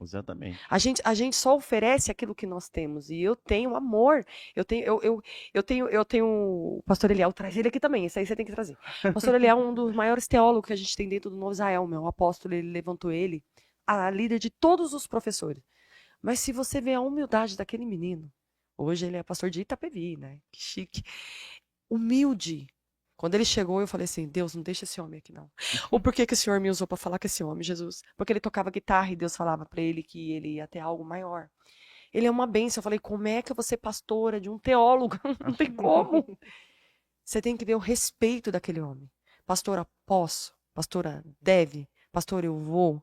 Exatamente. A gente só oferece aquilo que nós temos. E eu tenho amor. Eu tenho o pastor Eliel, traz ele aqui também. Isso aí você tem que trazer. O pastor Eliel é um dos maiores teólogos que a gente tem dentro do Novo Israel, meu. O apóstolo, ele levantou ele, a líder de todos os professores. Mas se você vê a humildade daquele menino, hoje ele é pastor de Itapevi, né? Que chique. Humilde. Quando ele chegou, eu falei assim, Deus, não deixa esse homem aqui, não. Ou por que que o Senhor me usou para falar com esse homem, Jesus? Porque ele tocava guitarra e Deus falava para ele que ele ia ter algo maior. Ele é uma bênção. Eu falei, como é que eu vou ser pastora de um teólogo? Não tem como. Você tem que ver o respeito daquele homem. Pastora, posso. Pastora, deve. Pastora, eu vou.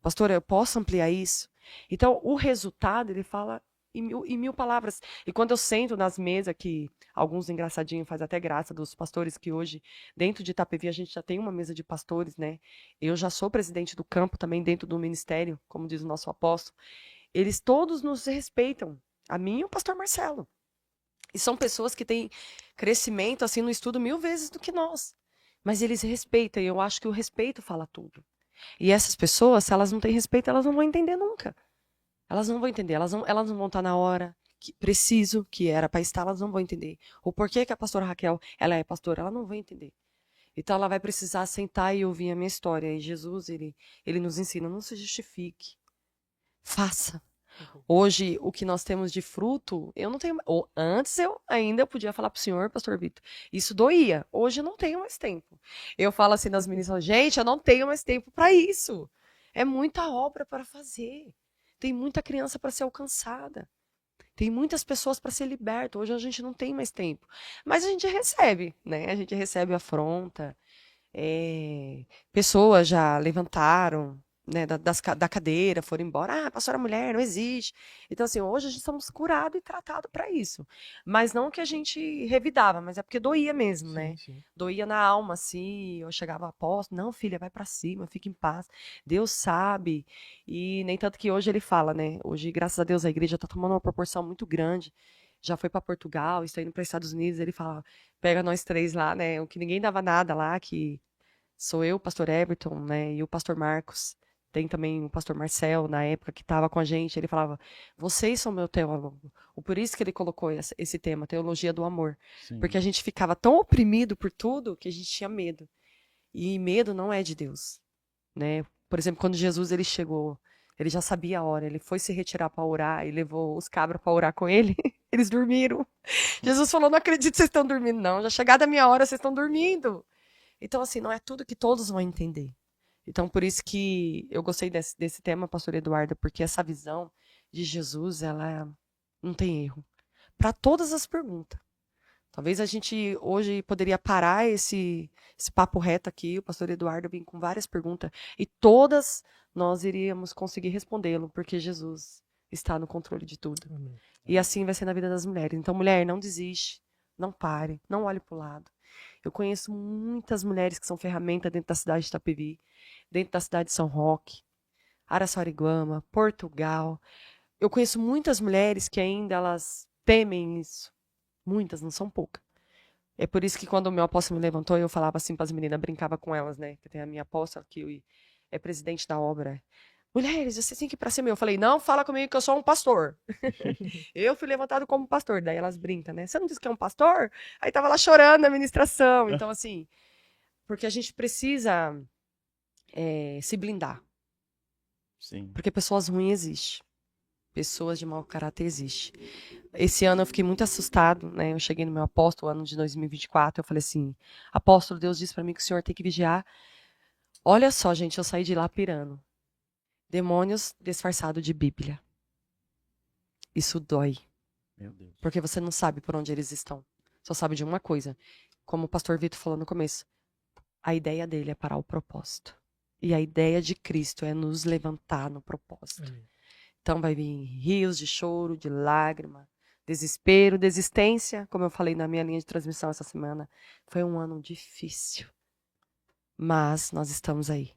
Pastora, eu posso ampliar isso? Então, o resultado, ele fala em mil palavras. E quando eu sento nas mesas, que alguns engraçadinhos fazem até graça dos pastores, que hoje, dentro de Itapevi, a gente já tem uma mesa de pastores, né? Eu já sou presidente do campo também, dentro do ministério, como diz o nosso apóstolo. Eles todos nos respeitam. A mim e o pastor Marcelo. E são pessoas que têm crescimento, assim, no estudo 1000 vezes do que nós. Mas eles respeitam, e eu acho que o respeito fala tudo. E essas pessoas, se elas não têm respeito, elas não vão entender nunca. Elas não vão entender, elas não vão estar na hora que preciso, que era para estar, elas não vão entender. O porquê que a pastora Raquel, ela é pastora, ela não vai entender. Então ela vai precisar sentar e ouvir a minha história. E Jesus, ele nos ensina, não se justifique. Faça. Hoje, o que nós temos de fruto, eu não tenho. Antes eu ainda podia falar pro senhor, pastor Vitor, isso doía. Hoje eu não tenho mais tempo. Eu falo assim nas ministras, gente, eu não tenho mais tempo para isso. É muita obra para fazer. Tem muita criança para ser alcançada. Tem muitas pessoas para ser libertas. Hoje a gente não tem mais tempo. Mas a gente recebe, né? A gente recebe afronta. Pessoas já levantaram, né, da cadeira, foram embora. Ah, pastora mulher, não existe. Então, assim, hoje a gente estamos curados e tratados para isso. Mas não que a gente revidava, mas é porque doía mesmo, né? Sim. Doía na alma, assim. Eu chegava apóstolo, não, filha, vai para cima, fica em paz. Deus sabe. E nem tanto que hoje ele fala, né? Hoje, graças a Deus, a igreja está tomando uma proporção muito grande. Já foi para Portugal, está indo para Estados Unidos. Ele fala, pega nós três lá, né? O que ninguém dava nada lá, que sou eu, o pastor Everton, né? E o pastor Marcos. Tem também o pastor Marcel, na época, que estava com a gente. Ele falava, vocês são meu teólogo. Por isso que ele colocou esse tema, teologia do amor. Sim. Porque a gente ficava tão oprimido por tudo que a gente tinha medo. E medo não é de Deus, né? Por exemplo, quando Jesus ele chegou, ele já sabia a hora. Ele foi se retirar para orar e levou os cabras para orar com ele. Eles dormiram. Jesus falou, não acredito que vocês estão dormindo, não. Já chegada a minha hora, vocês estão dormindo. Então, assim, não é tudo que todos vão entender. Então, por isso que eu gostei desse tema, pastor Eduardo, porque essa visão de Jesus, ela não tem erro. Para todas as perguntas. Talvez a gente hoje poderia parar esse papo reto aqui, o pastor Eduardo vem com várias perguntas, e todas nós iríamos conseguir respondê-lo, porque Jesus está no controle de tudo. Amém. E assim vai ser na vida das mulheres. Então, mulher, não desiste, não pare, não olhe para o lado. Eu conheço muitas mulheres que são ferramenta dentro da cidade de Itapevi, dentro da cidade de São Roque, Araçariguama, Portugal. Eu conheço muitas mulheres que ainda elas temem isso. Muitas, não são poucas. É por isso que quando o meu apóstolo me levantou, eu falava assim para as meninas, brincava com elas, né? Que tem a minha apóstola, que é presidente da obra. mulheres, vocês têm que ir pra cima. Eu falei, não fala comigo que eu sou um pastor. Eu fui levantado como pastor. Daí elas brincam, né? Você não disse que é um pastor? Aí tava lá chorando na ministração. Então, assim, porque a gente precisa se blindar. Sim. Porque pessoas ruins existem. Pessoas de mau caráter existem. Esse ano eu fiquei muito assustado, né? Eu cheguei no meu apóstolo, ano de 2024, eu falei assim, apóstolo, Deus disse pra mim que o senhor tem que vigiar. Olha só, gente, eu saí de lá pirando. Demônios disfarçados de Bíblia. Isso dói. Meu Deus. Porque você não sabe por onde eles estão. Só sabe de uma coisa. Como o pastor Vitor falou no começo. A ideia dele é parar o propósito. E a ideia de Cristo é nos levantar no propósito. Então vai vir rios de choro, de lágrima, desespero, desistência. Como eu falei na minha linha de transmissão essa semana. Foi um ano difícil. Mas nós estamos aí.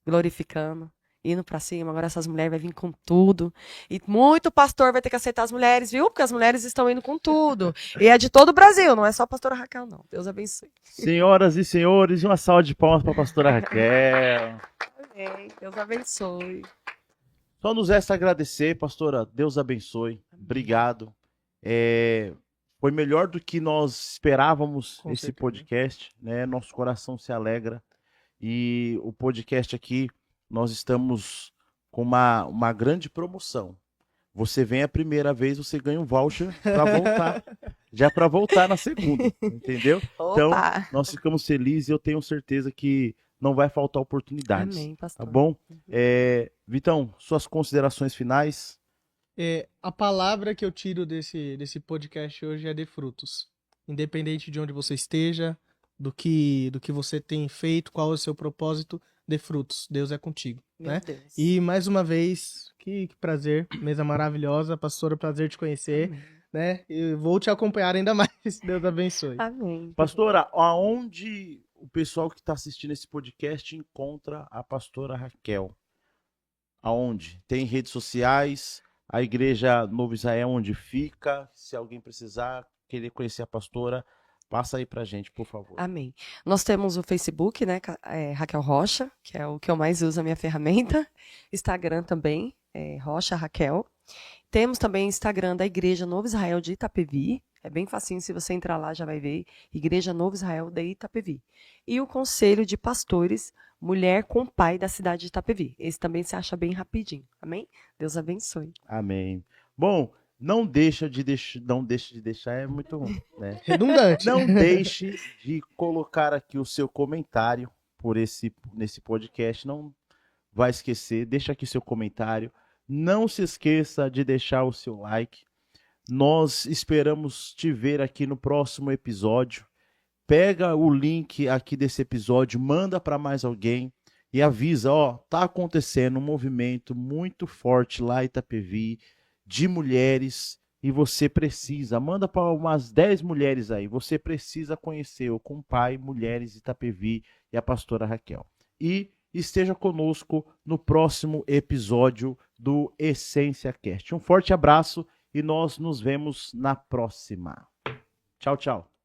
Glorificando. Indo pra cima, agora essas mulheres vão vir com tudo. E muito pastor vai ter que aceitar as mulheres, viu? Porque as mulheres estão indo com tudo. E é de todo o Brasil, não é só a pastora Raquel, não. Deus abençoe. Senhoras e senhores, uma salva de palmas para a pastora Raquel. Amém. Deus abençoe. Só nos resta agradecer, pastora. Deus abençoe. Obrigado. Foi melhor do que nós esperávamos Com esse certeza. podcast, né? Nosso coração se alegra. E o podcast aqui, nós estamos com uma grande promoção. Você vem a primeira vez, você ganha um voucher para voltar. Já para voltar na segunda, entendeu? Então, Opa! nós ficamos felizes e eu tenho certeza que não vai faltar oportunidades. Amém, pastor. Tá bom? Vitão, suas considerações finais? A palavra que eu tiro desse podcast hoje é de frutos. Independente de onde você esteja, do que você tem feito, qual é o seu propósito, dê frutos. Deus é contigo, Meu né? Deus. E mais uma vez, que prazer, mesa maravilhosa, pastora, prazer te conhecer, Amém. né? Eu vou te acompanhar ainda mais. Deus abençoe. Amém. Pastora, aonde o pessoal que está assistindo esse podcast encontra a pastora Raquel? Aonde? Tem redes sociais? A igreja Novo Israel, onde fica? Se alguém precisar, querer conhecer a pastora, passa aí pra gente, por favor. Amém. Nós temos o Facebook, né? Raquel Rocha, que é o que eu mais uso, a minha ferramenta. Instagram também, Rocha Raquel. Temos também o Instagram da Igreja Novo Israel de Itapevi. É bem facinho, se você entrar lá já vai ver. Igreja Novo Israel de Itapevi. E o Conselho de Pastores, Mulher com Pai da cidade de Itapevi. Esse também se acha bem rapidinho. Amém? Deus abençoe. Amém. Bom, não deixe de deixar, é muito, né? Redundante. Não deixe de colocar aqui o seu comentário nesse podcast. Não vai esquecer, deixa aqui seu comentário. Não se esqueça de deixar o seu like. Nós esperamos te ver aqui no próximo episódio. Pega o link aqui desse episódio, manda para mais alguém e avisa, tá acontecendo um movimento muito forte lá em Itapevi de mulheres e você precisa, manda para umas 10 mulheres aí, você precisa conhecer o Compai Mulheres Itapevi e a pastora Raquel. E esteja conosco no próximo episódio do Essência Cast. Um forte abraço e nós nos vemos na próxima. Tchau, tchau.